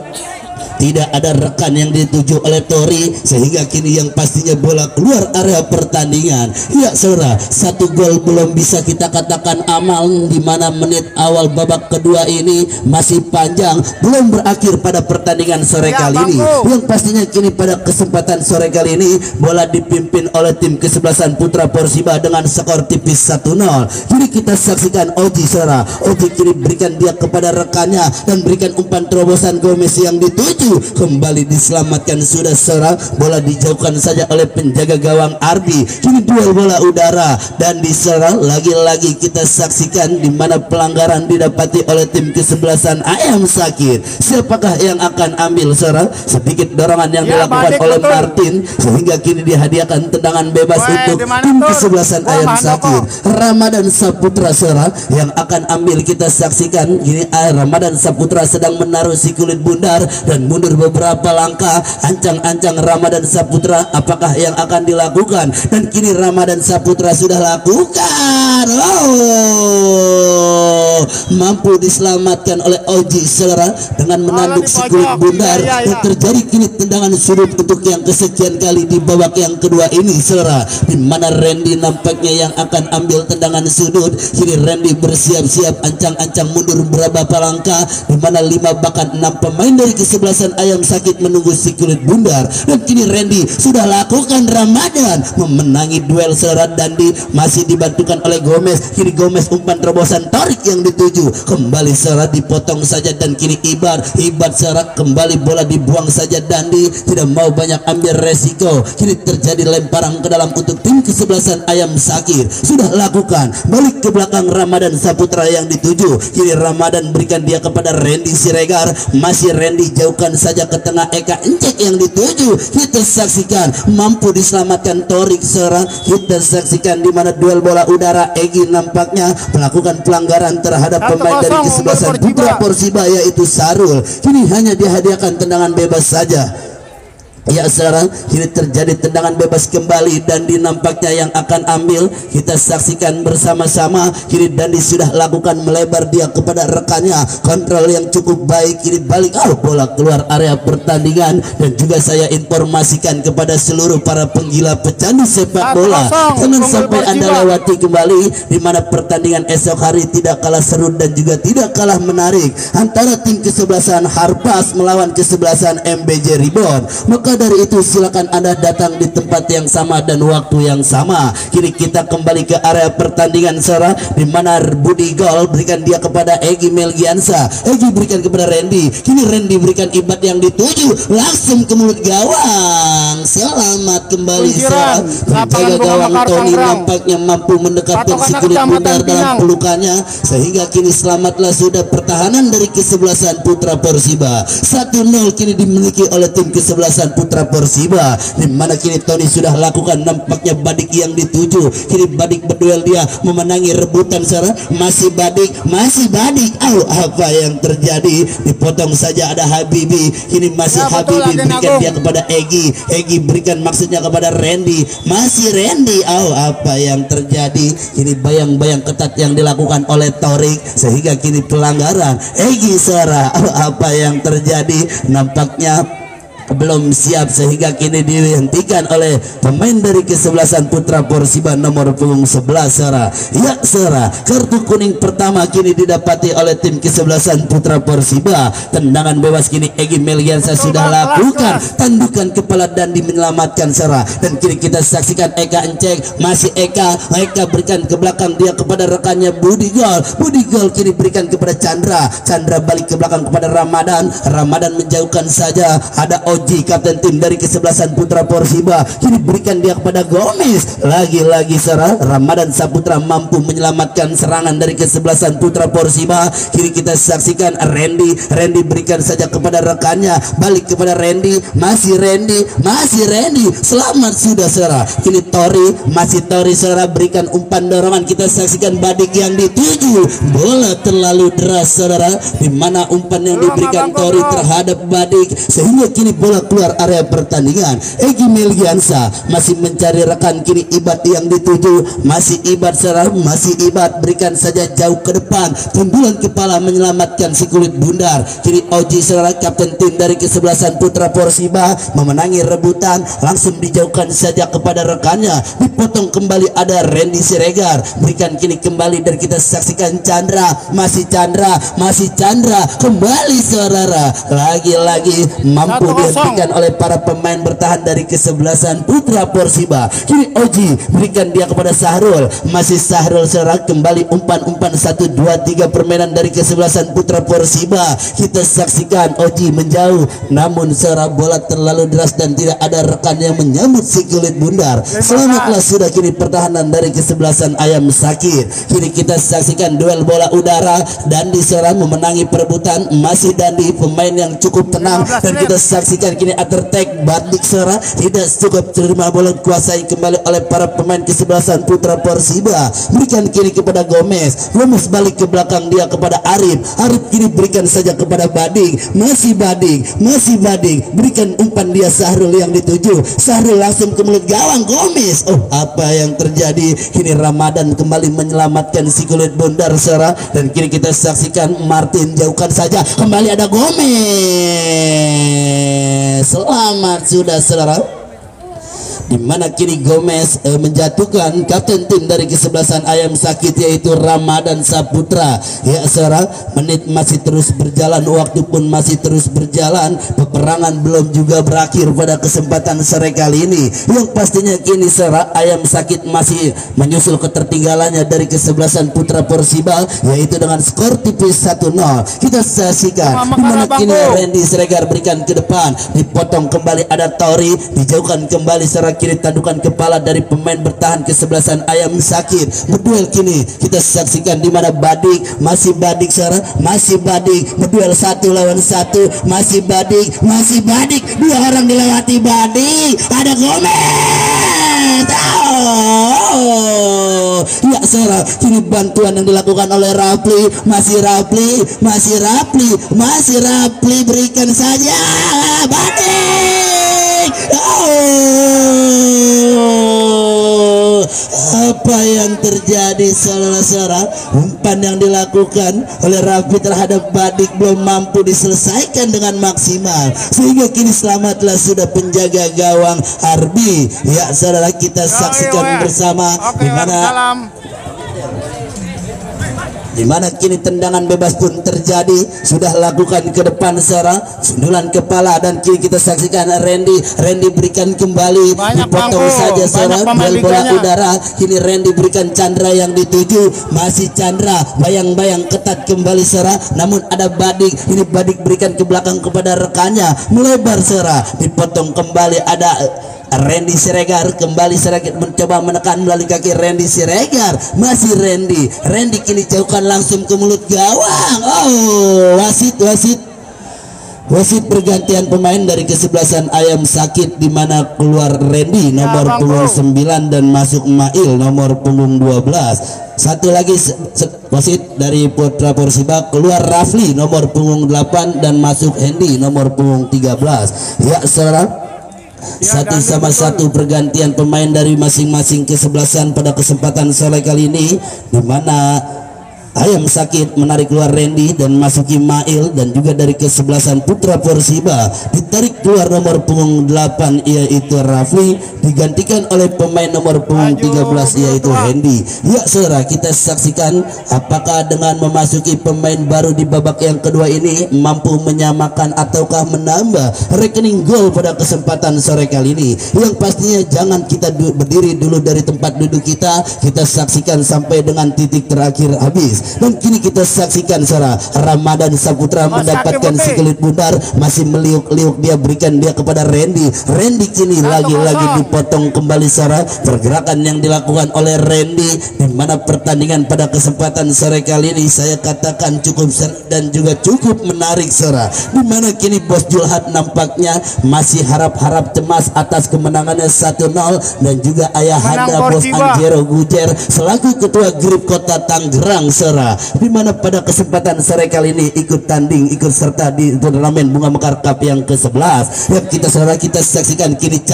Tidak ada rekan yang dituju oleh Tori, sehingga kini yang pastinya bola keluar area pertandingan. Ya saudara, 1 gol belum bisa kita katakan amal, di mana menit awal babak kedua ini masih panjang, belum berakhir pada pertandingan sore kali ini. Yang pastinya kini pada kesempatan sore kali ini bola dipimpin oleh tim kesebelasan Putra Persiba dengan skor tipis 1-0. Kini kita saksikan Oji saudara, Oji kini berikan dia kepada rekannya dan berikan umpan terobosan Gomez yang dituju, itu kembali diselamatkan sudah saudara. Bola dijauhkan saja oleh penjaga gawang Ardi. Kini duel bola udara dan diserang lagi-lagi kita saksikan di mana pelanggaran didapati oleh tim kesebelasan Ayam Sakit. Siapakah yang akan ambil saudara? Sedikit dorongan yang dilakukan oleh Martin sehingga kini dihadiahkan tendangan bebas untuk tim kesebelasan Ayam Sakit. Ramadan Saputra saudara yang akan ambil, kita saksikan ini Ramadan Saputra sedang menaruh si kulit bundar dan mundur beberapa langkah. Ancang-ancang Ramadan Saputra apakah yang akan dilakukan, dan kini Ramadan Saputra sudah lakukan. Mampu diselamatkan oleh Oji saudara dengan menanduk si kulit bundar. Dan terjadi kini tendangan sudut untuk yang kesekian kali di babak yang kedua ini saudara, di mana Randy nampaknya yang akan ambil tendangan sudut. Kini Randy bersiap-siap ancang-ancang mundur beberapa langkah, di mana 5 bahkan 6 pemain dari kesebelasan Ayam Sakit menunggu si kulit bundar. Dan kini Randy sudah lakukan Ramadan memenangi duel saudara. Dandi masih dibantukan oleh Gomez. Kini Gomez umpan terobosan Torik yang dituju kembali saudara, dipotong saja dan kini Ibar saudara kembali bola dibuang saja. Dandi tidak mau banyak ambil resiko. Kini terjadi lemparan ke dalam untuk tim kesebelasan Ayam Sakit. Sudah lakukan balik ke belakang Ramadan Saputra yang dituju. Kini Ramadan berikan dia kepada Randy Siregar. Masih Randy jauhkan saja ke tengah Eka Encek yang dituju. Kita saksikan mampu diselamatkan Torik saudara. Kita saksikan di mana duel bola udara. Egi nampaknya melakukan pelanggaran terhadap pemain dari kesebelasan Putra Porsiba yaitu Sarul. Kini hanya dihadiahkan tendangan bebas saja. Ya saudara, kini terjadi tendangan bebas kembali. Dandi nampaknya yang akan ambil. Kita saksikan bersama-sama. Kini Dandi sudah lakukan melebar dia kepada rekannya. Kontrol yang cukup baik. Kini balik bola keluar area pertandingan. Dan juga saya informasikan kepada seluruh para penggila pecandu sepak bola, jangan sampai Anda lewati kembali di mana pertandingan esok hari tidak kalah seru dan juga tidak kalah menarik antara tim kesebelasan Harpas melawan kesebelasan MBJ Ribon. Maka dari itu silakan Anda datang di tempat yang sama dan waktu yang sama. Kini kita kembali ke area pertandingan saudara, di mana Budi Gol berikan dia kepada Egi Melgiansa. Egi berikan kepada Randy. Kini Randy berikan Ibat yang dituju langsung ke mulut gawang. Selamat kembali saudara. Penjaga gawang Tony nampaknya mampu mendekatkan si kulit bundar dalam pelukannya sehingga kini selamatlah sudah pertahanan dari kesebelasan Putra Porsiba. 1-0 kini dimiliki oleh tim kesebelasan Putra Porsiba, di mana kini Tony sudah lakukan nampaknya Badik yang dituju. Kini Badik berduel dia memenangi rebutan saudara. Masih Badik. Apa yang terjadi? Dipotong saja ada Habibi. Kini masih Habibi berikan dia kepada Egi. Egi berikan maksudnya kepada Randy. Masih Randy. Apa yang terjadi? Kini bayang-bayang ketat yang dilakukan oleh Torik sehingga kini pelanggaran. Egi saudara. Apa yang terjadi? Nampaknya belum siap sehingga kini dihentikan oleh pemain dari kesebelasan Putra Porsiba nomor punggung 11 saudara. Ya saudara, kartu kuning pertama kini didapati oleh tim kesebelasan Putra Porsiba. Tendangan bebas kini Egi Melgiansa sudah lakukan tandukan kepala dan menyelamatkan saudara. Dan kini kita saksikan Eka Encek. Masih Eka berikan ke belakang dia kepada rekannya Budi Gol kini berikan kepada Chandra balik ke belakang kepada Ramadan menjauhkan saja. Ada Oji kapten tim dari kesebelasan Putra Porsiba. Kini berikan dia kepada Gomez. Lagi-lagi saudara, Ramadan Saputra mampu menyelamatkan serangan dari kesebelasan Putra Porsiba. Kini kita saksikan Randy berikan saja kepada rekannya. Balik kepada Randy. Masih Randy. Selamat sudah saudara. Kini Tori saudara berikan umpan dorongan. Kita saksikan Badik yang dituju. Bola terlalu deras saudara, di mana umpan yang diberikan Tori terhadap Badik sehingga kini bola keluar area pertandingan. Egi Melgiansa masih mencari rekan. Kini Ibat yang dituju. Masih Ibat berikan saja jauh ke depan. Tundulan kepala menyelamatkan si kulit bundar. Kini Oji saudara kapten tim dari kesebelasan Putra Porsiba memenangi rebutan. Langsung dijauhkan saja kepada rekannya. Dipotong kembali ada Randy Siregar. Berikan kini kembali dan kita saksikan Chandra. Masih Chandra kembali saudara. Lagi-lagi mampu dia diberikan oleh para pemain bertahan dari kesebelasan Putra Porsiba. Kini Oji berikan dia kepada Sahrul, masih Sahrul serak kembali umpan 1 2 3 permainan dari kesebelasan Putra Porsiba. Kita saksikan Oji menjauh, namun serak bola terlalu deras dan tidak ada rekan yang menyambut si kulit bundar. Selamatlah sudah kini pertahanan dari kesebelasan Ayam Sakit. Kini kita saksikan duel bola udara. Dandi Sera memenangi perebutan, masih Dandi pemain yang cukup tenang, dan kita saksikan kini attack Batik Sera tidak cukup terima bola kuasai kembali oleh para pemain kesebelasan Putra Porsiba. Berikan kiri kepada Gomez, Gomez balik ke belakang dia kepada Arif, Arif kini berikan saja kepada Bading, masih Bading berikan umpan dia Sahrul yang dituju, Sahrul langsung ke mulut gawang Gomez. Oh, apa yang terjadi? Kini Ramadan kembali menyelamatkan si kulit bundar Sera, dan kini kita saksikan Martin jauhkan saja, kembali ada Gomez. Selamat sudah saudara, di mana kini Gomez menjatuhkan kapten tim dari kesebelasan Ayam Sakit yaitu Ramadan Saputra. Ya saudara, menit masih terus berjalan, waktu pun masih terus berjalan, peperangan belum juga berakhir pada kesempatan sore kali ini. Yang pastinya kini saudara, Ayam Sakit masih menyusul ketertinggalannya dari kesebelasan Putra Porsiba yaitu dengan skor tipis 1-0. Kita saksikan di mana kini Randy Siregar berikan ke depan, dipotong kembali ada Tori, dijauhkan kembali secara kiri tandukan kepala dari pemain bertahan kesebelasan Ayam Sakit. Berduel kini kita saksikan di mana Badik, masih Badik Sarah, masih Badik berduel 1 lawan 1, masih Badik, dua orang dilewati Badik, ada Gomez. Oh, ya Sarah, kini bantuan yang dilakukan oleh Rapli, masih Rapli berikan saja Badik. Oh, apa yang terjadi saudara-saudara? Umpan yang dilakukan oleh Rafi terhadap Badik belum mampu diselesaikan dengan maksimal, sehingga kini selamatlah sudah penjaga gawang Arbi. Ya saudara, kita saksikan bersama di mana kini tendangan bebas pun terjadi, sudah lakukan ke depan Sarah, sundulan kepala, dan kini kita saksikan Randy berikan kembali, dipotong saja Sarah, duel bola udara. Kini Randy berikan Chandra yang dituju, masih Chandra, bayang-bayang ketat kembali Sarah, namun ada Badik, ini Badik berikan ke belakang kepada rekannya, melebar Sarah, dipotong kembali ada Randy Siregar, kembali Siregar mencoba menekan melalui kaki Randy Siregar, masih Randy kini jauhkan langsung ke mulut gawang. Oh, wasit pergantian pemain dari kesebelasan Ayam Sakit, di mana keluar Randy nomor punggung 9 dan masuk Mail nomor punggung 12. Satu lagi wasit dari Putra Porsiba, keluar Rafli nomor punggung 8 dan masuk Hendy nomor punggung 13. Ya saudara, satu sama satu pergantian pemain dari masing-masing kesebelasan pada kesempatan sore kali ini, di mana Ayam Sakit menarik keluar Randy dan masuki Mail, dan juga dari kesebelasan Putra Porsiba ditarik keluar nomor punggung 8 yaitu Rafli, digantikan oleh pemain nomor punggung 13 yaitu Hendy. Ya saudara, kita saksikan apakah dengan memasuki pemain baru di babak yang kedua ini mampu menyamakan ataukah menambah rekening gol pada kesempatan sore kali ini. Yang pastinya jangan kita berdiri dulu dari tempat duduk kita saksikan sampai dengan titik terakhir habis. Dan kini kita saksikan saudara, Ramadan Saputra mendapatkan si kulit bundar, masih meliuk-liuk, dia berikan dia kepada Randy kini lagi-lagi dipotong kembali saudara. Pergerakan yang dilakukan oleh Randy, di mana pertandingan pada kesempatan sore kali ini saya katakan cukup seru dan juga cukup menarik saudara, di mana kini Bos Julhat nampaknya masih harap-harap cemas atas kemenangannya 1-0, dan juga ayahanda Bos Anjero Gujer selaku ketua Grip Kota Tangerang saudara, di mana pada kesempatan sore kali ini ikut tanding, ikut serta di turnamen Bunga Mekar Cup yang ke-11. Yang kita saksikan kini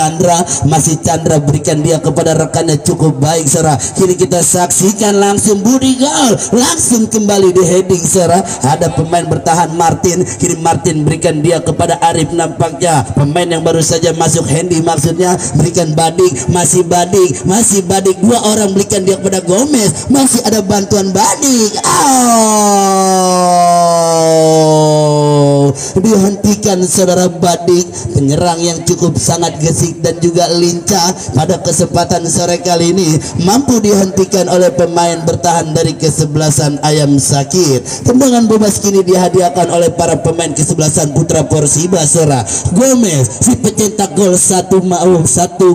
masih Chandra berikan dia kepada rekannya cukup baik saudara. Kini kita saksikan langsung Budi gol, langsung kembali di heading saudara. Ada pemain bertahan Martin, kini Martin berikan dia kepada Arif, nampaknya pemain yang baru saja masuk Hendy maksudnya, berikan Badik, masih Badik, dua orang berikan dia kepada Gomez, masih ada bantuan Badik. Oh, dihentikan saudara Badik, penyerang yang cukup sangat gesik dan juga lincah pada kesempatan sore kali ini mampu dihentikan oleh pemain bertahan dari kesebelasan Ayam Sakit. Tendangan bebas kini dihadiahkan oleh para pemain kesebelasan Putra Persiba saudara. Gomez si pencetak gol satu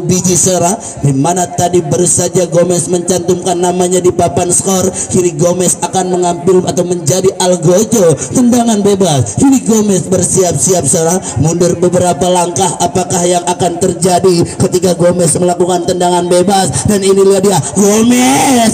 biji saudara, di mana tadi baru saja Gomez mencantumkan namanya di papan skor. Kini Gomez akan mengambil atau menjadi Algojo. Tendangan bebas, kini Gomez bersiap-siap saudara mundur beberapa langkah. Apakah yang akan terjadi ketika Gomez melakukan tendangan bebas? Dan inilah dia Gomez.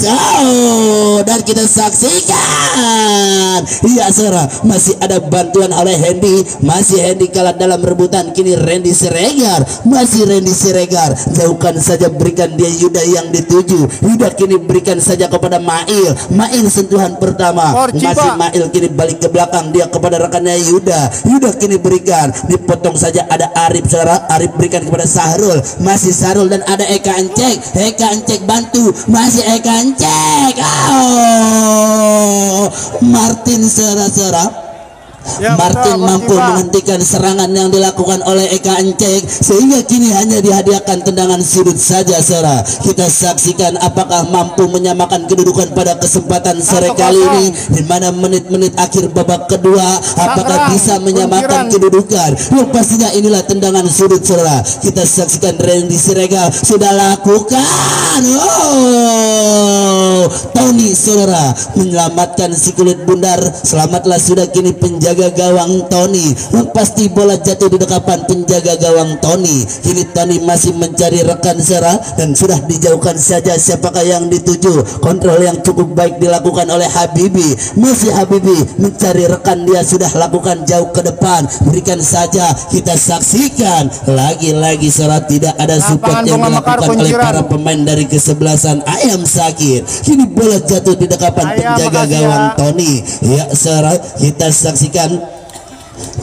Dan kita saksikan, iya saudara, masih ada bantuan oleh Hendy. Masih Hendy kalah dalam rebutan. Kini Randy Siregar, masih Randy Siregar, jauhkan saja, berikan dia Yuda yang dituju. Yuda kini berikan saja kepada Mail. Mail sentuhan pertama, masih Mail kini balik ke belakang dia kepada rekannya Yuda. Yuda kini berikan, dipotong saja, ada Arif saudara. Arif berikan kepada Sahrul, masih Sahrul, dan ada Eka Encek. Eka Encek bantu, masih Eka Encek. Martin saudara. Martin mampu menghentikan serangan yang dilakukan oleh Eka Encek, sehingga kini hanya dihadiahkan tendangan sudut saja saudara. Kita saksikan apakah mampu menyamakan kedudukan pada kesempatan sore kali ini, di mana menit-menit akhir babak kedua apakah bisa menyamakan kedudukan. Pastinya inilah tendangan sudut saudara. Kita saksikan Randy Siregar sudah lakukan. Tony saudara menyelamatkan si kulit bundar. Selamatlah sudah kini penjaga gawang Tony. Pasti bola jatuh di dekapan penjaga gawang Tony. Kini Tony masih mencari rekan saudara, dan sudah dijauhkan saja siapakah yang dituju. Kontrol yang cukup baik dilakukan oleh Habibi. Masih Habibi mencari rekan, dia sudah lakukan jauh ke depan. Berikan saja, kita saksikan lagi-lagi saudara, tidak ada support yang dilakukan oleh para pemain dari kesebelasan Ayam Sakit. Kini bola jatuh di dekapan penjaga gawang Tony. Ya saudara, kita saksikan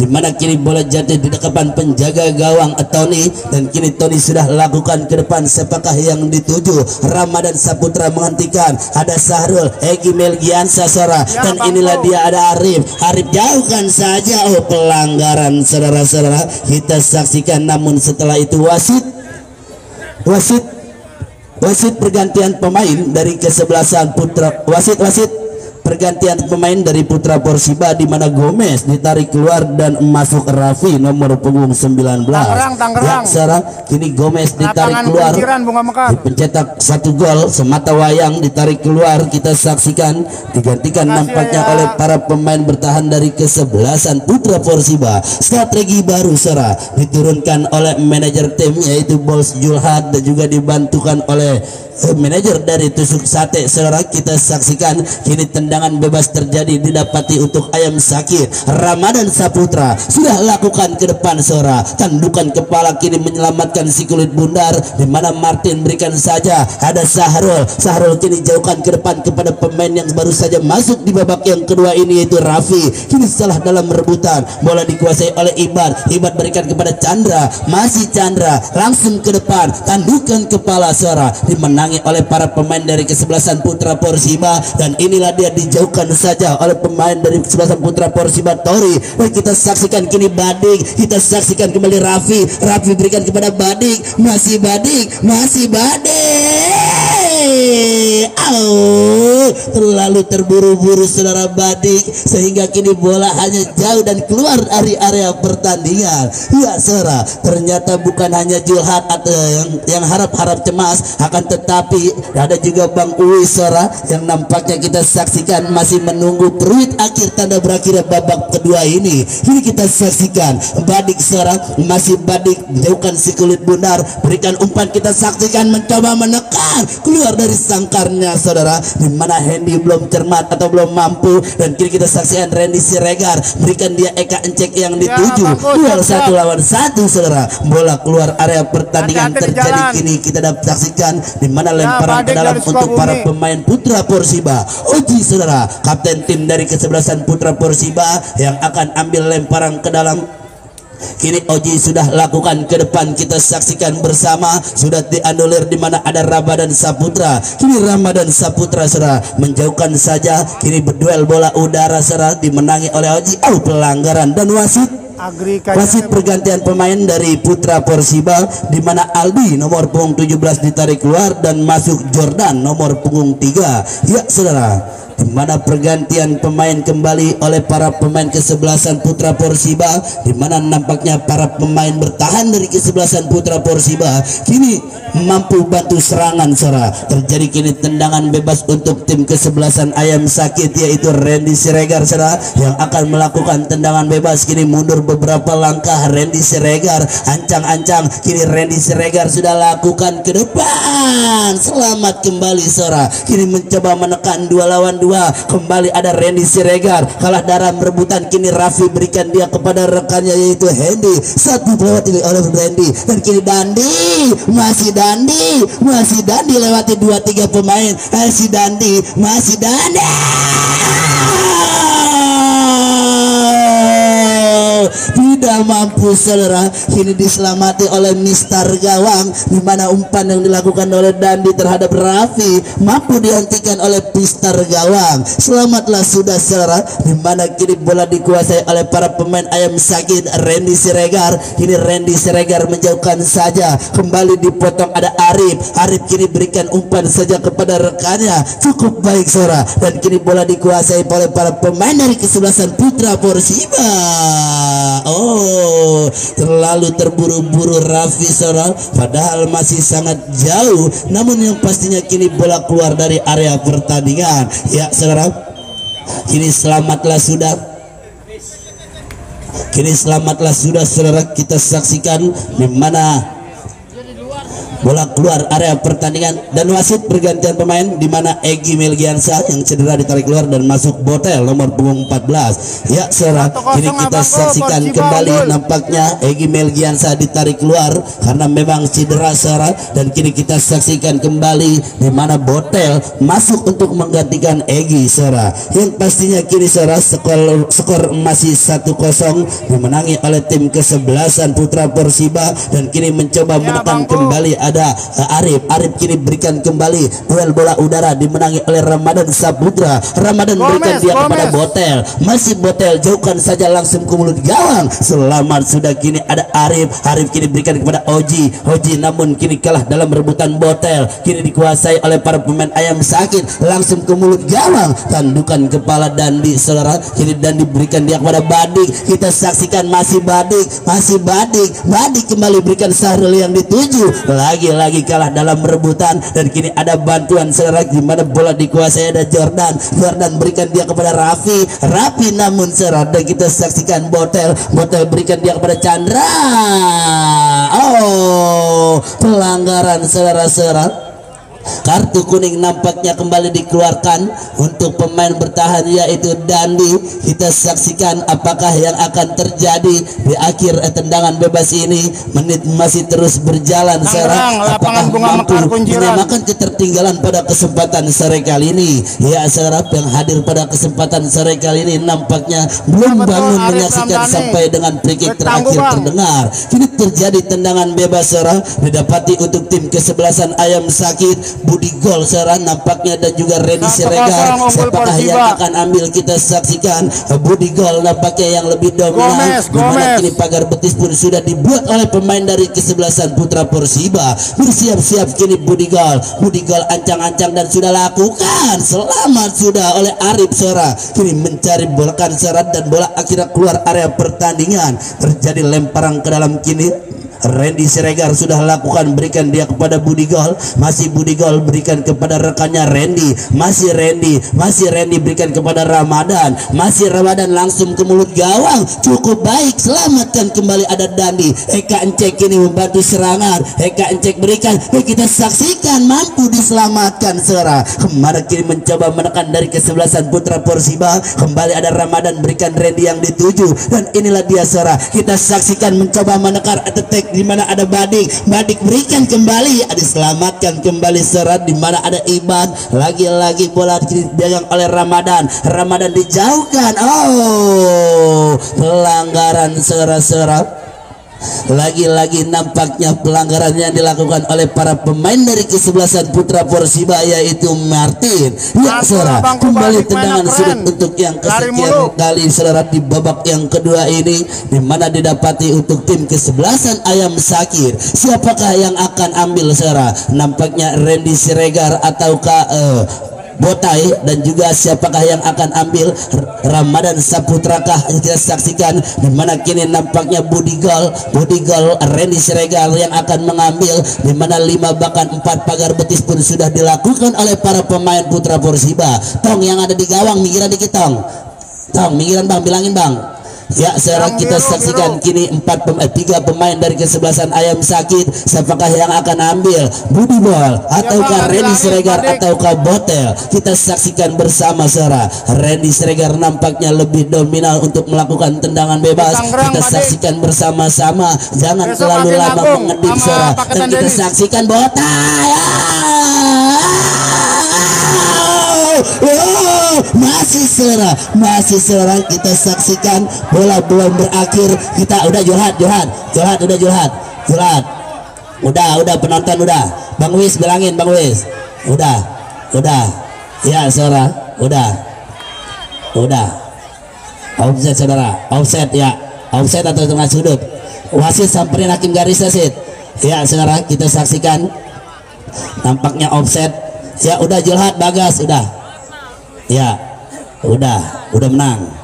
di mana kini bola jatuh di dekapan penjaga gawang Tony, dan kini Tony sudah lakukan ke depan. Siapakah yang dituju? Ramadan Saputra menghentikan, ada Sahrul, Egi Melgiansa saudara, dan inilah dia ada Arif. Arif jauhkan saja, pelanggaran saudara-saudara. Kita saksikan, namun setelah itu wasit pergantian pemain dari kesebelasan Putra, wasit pergantian pemain dari Putra Persiba, di mana Gomez ditarik keluar dan masuk Raffi nomor punggung 19. Ya, sekarang kini Gomez ditarik keluar, pencetak satu gol semata wayang, ditarik keluar. Kita saksikan digantikan nampaknya oleh para pemain bertahan dari kesebelasan Putra Persiba. Strategi baru saudara diturunkan oleh manajer tim yaitu Bos Julhad, dan juga dibantukan oleh manajer dari Tusuk Sate saudara. Kita saksikan kini tendangan bebas terjadi didapati untuk Ayam Sakit. Ramadan Saputra sudah lakukan ke depan saudara, tandukan kepala kini menyelamatkan si kulit bundar, di mana Martin berikan saja, ada Sahrul kini jauhkan ke depan kepada pemain yang baru saja masuk di babak yang kedua ini yaitu Raffi. Kini salah dalam rebutan, bola dikuasai oleh Ibad berikan kepada Chandra, masih Chandra langsung ke depan, tandukan kepala saudara, dimenangi oleh para pemain dari kesebelasan Putra Persiba, dan inilah dia dijauhkan saja oleh pemain dari kesebelasan Putra Persiba Tori. Dan kita saksikan kini Badik, kita saksikan kembali Raffi berikan kepada Badik, masih Badik. Terlalu terburu-buru saudara Badik, sehingga kini bola hanya jauh dan keluar dari area pertandingan. Ya saudara, ternyata bukan hanya Julhad yang harap-harap cemas, akan tetapi ada juga Bang Uwi saudara, yang nampaknya kita saksikan masih menunggu peluit akhir tanda berakhir babak kedua ini. Ini kita saksikan Badik saudara, masih Badik jauhkan si kulit bundar, berikan umpan. Kita saksikan mencoba menekan keluar dari sangkarnya saudara, di mana Hendy belum cermat atau belum mampu, dan kini kita saksikan Randy Siregar berikan dia Eka Encek yang dituju. Duel 1 lawan 1 saudara, bola keluar area pertandingan terjadi. Kini kita dapat saksikan di mana lemparan ke dalam untuk para pemain Putra Persiba. Uji saudara, kapten tim dari kesebelasan Putra Persiba yang akan ambil lemparan ke dalam. Kini Oji sudah lakukan ke depan, kita saksikan bersama, sudah dianulir di mana ada Ramadan Saputra. Kini Ramadan Saputra saudara menjauhkan saja, kini berduel bola udara saudara, dimenangi oleh Oji. Pelanggaran dan wasit pergantian pemain dari Putra Persiba, di mana Aldi nomor punggung 17 ditarik keluar dan masuk Jordan nomor punggung 3. Ya saudara, di mana pergantian pemain kembali oleh para pemain kesebelasan Putra Persiba, di mana nampaknya para pemain bertahan dari kesebelasan Putra Persiba kini mampu bantu serangan saudara. Terjadi kini tendangan bebas untuk tim kesebelasan Ayam Sakit, yaitu Randy Siregar saudara, yang akan melakukan tendangan bebas. Kini mundur beberapa langkah Randy Siregar, ancang-ancang, kini Randy Siregar sudah lakukan ke depan, selamat kembali saudara. Kini mencoba menekan 2 lawan 2, kembali ada Randy Siregar, kalah dalam rebutan. Kini Raffi berikan dia kepada rekannya yaitu Hendy, satu lewati oleh Randy, dan kini Dandi, masih Dandi lewati 2-3 pemain, masih Dandi tidak mampu saudara. Kini diselamati oleh Mister Gawang, di mana umpan yang dilakukan oleh Dandi terhadap Raffi mampu dihentikan oleh Mister Gawang. Selamatlah sudah saudara, di mana kini bola dikuasai oleh para pemain Ayam Sakit Randy Siregar. Kini Randy Siregar menjauhkan saja, kembali dipotong ada Arif kini berikan umpan saja kepada rekannya, cukup baik saudara, dan kini bola dikuasai oleh para pemain dari kesebelasan Putra Persiba. Terlalu terburu-buru Raffi saudara, padahal masih sangat jauh, namun yang pastinya kini bola keluar dari area pertandingan. Ya saudara, kini selamatlah sudah saudara, kita saksikan di mana bola keluar area pertandingan dan wasit pergantian pemain, di mana Egy Melgiansa yang cedera ditarik keluar dan masuk Botel nomor punggung 14. Ya saudara, kini kita saksikan kembali, nampaknya Egy Melgiansa ditarik keluar karena memang cedera saudara, dan kini kita saksikan kembali di mana Botel masuk untuk menggantikan Egy saudara. Yang pastinya kini saudara skor masih 1-0 dimenangi oleh tim kesebelasan Putra Persiba, dan kini mencoba menekan kembali ada Arif kini berikan kembali duel bola udara dimenangi oleh Ramadan Saputra. Ramadan berikan dia kepada Botel, masih Botel jauhkan saja langsung ke mulut gawang. Selamat sudah, kini ada Arif kini berikan kepada Oji namun kini kalah dalam rebutan Botel. Kini dikuasai oleh para pemain Ayam Sakit, langsung ke mulut gawang, tandukan kepala Dandi saudara. Kini Dandi berikan dia kepada Badik, kita saksikan masih Badik kembali berikan Sahrul yang dituju, lagi kalah dalam rebutan, dan kini ada bantuan saudara, di mana bola dikuasai ada Jordan berikan dia kepada Raffi namun saudara, dan kita saksikan Botel berikan dia kepada Chandra. Pelanggaran saudara. Kartu kuning nampaknya kembali dikeluarkan untuk pemain bertahan yaitu Dandi. Kita saksikan apakah yang akan terjadi di akhir tendangan bebas ini. Menit masih terus berjalan saudara, apakah mampu menyamakan ketertinggalan pada kesempatan sore kali ini. Ya saudara, yang hadir pada kesempatan sore kali ini nampaknya belum bangun menyaksikan sampai dengan free kick terakhir terdengar. Kini terjadi tendangan bebas saudara, didapati untuk tim kesebelasan Ayam Sakit Budi Gol saudara nampaknya, dan juga Randy Siregar. Siapakah yang akan ambil? Kita saksikan Budi Gol nampaknya yang lebih dominan, dimana kini pagar betis pun sudah dibuat oleh pemain dari kesebelasan Putra Persiba. Bersiap-siap kini Budi Gol ancang-ancang dan sudah lakukan, selamat sudah oleh Arif saudara. Kini mencari bolakan saudara, dan bola akhirnya keluar area pertandingan. Terjadi lemparan ke dalam, kini Randy Siregar sudah lakukan, berikan dia kepada Budi Gol, masih Budi Gol berikan kepada rekannya Randy, masih Randy berikan kepada Ramadan, masih Ramadan langsung ke mulut gawang, cukup baik, selamatkan kembali ada Dandi. Eka Encek ini membantu serangan, Eka Encek berikan, kita saksikan mampu diselamatkan saudara. Kemarin kini mencoba menekan dari kesebelasan Putra Persiba, kembali ada Ramadan berikan Randy yang dituju, dan inilah dia saudara, kita saksikan mencoba menekan attack, di mana ada Badik berikan kembali, diselamatkan kembali serat, di mana ada Iban, lagi-lagi bola dipegang oleh Ramadan dijauhkan. Pelanggaran serat Lagi-lagi nampaknya pelanggaran yang dilakukan oleh para pemain dari kesebelasan Putra Porsiba yaitu Martin. Ya saudara, kembali tendangan sudut untuk yang kesekian kali saudara di babak yang kedua ini, di mana didapati untuk tim kesebelasan Ayam Sakir. Siapakah yang akan ambil saudara? Nampaknya Randy Siregar ataukah Botai, dan juga siapakah yang akan ambil Ramadan Saputrakah kita saksikan, dimana kini nampaknya Budi Gol Randy Siregar yang akan mengambil, dimana 5 bahkan 4 pagar betis pun sudah dilakukan oleh para pemain Putra Porsiba. Tong yang ada di gawang minggiran dikit tong minggiran bang, bilangin bang. Ya sekarang kita saksikan kini 3 pemain dari kesebelasan Ayam Sakit. Siapakah yang akan ambil? Budi Bol ataukah Randy Siregar ataukah Botel? Kita saksikan bersama saudara. Randy Siregar nampaknya lebih dominan untuk melakukan tendangan bebas. Kita saksikan bersama-sama. Jangan terlalu lama mengedip saudara. Dan kita saksikan Botel. Masih saudara, kita saksikan bola belum berakhir. Kita udah Johat udah penonton udah. Bang Wis bilangin Bang Wis. Udah. Ya saudara, udah. Offset saudara, offset ya. Offset atau tengah sudut. Wasit samperin hakim garis wasit. Ya saudara, kita saksikan nampaknya offset. Ya udah Johat Bagas udah. Ya, udah menang.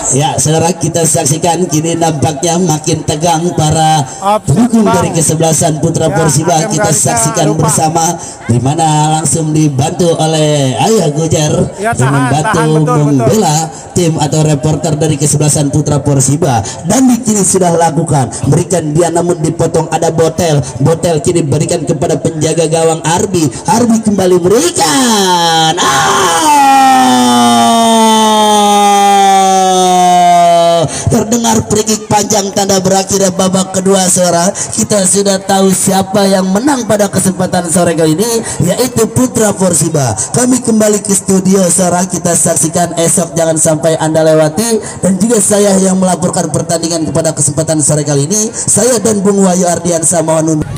Ya, saudara, kita saksikan kini nampaknya makin tegang para pendukung dari kesebelasan Putra Porsiba. Kita saksikan bersama, di mana langsung dibantu oleh Ayah Gujar yang membantu membela tim atau reporter dari kesebelasan Putra Porsiba. Dan di kini sudah lakukan berikan dia, namun dipotong. Ada Botel kini berikan kepada penjaga gawang Arbi kembali berikan. Terdengar free kick panjang, tanda berakhir babak kedua saudara. Kita sudah tahu siapa yang menang pada kesempatan sore kali ini, yaitu Putra Porsiba. Kami kembali ke studio saudara, kita saksikan esok jangan sampai Anda lewati. Dan juga saya yang melaporkan pertandingan kepada kesempatan sore kali ini, saya dan Bung Wahyu Ardiansa mohon undur.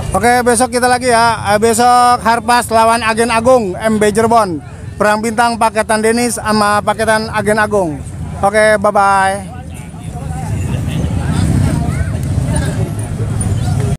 Oke, besok kita lagi ya. Besok Harpas lawan Agen Agung MB Cirebon. Perang bintang paketan Denis sama paketan Agen Agung. Oke, bye-bye.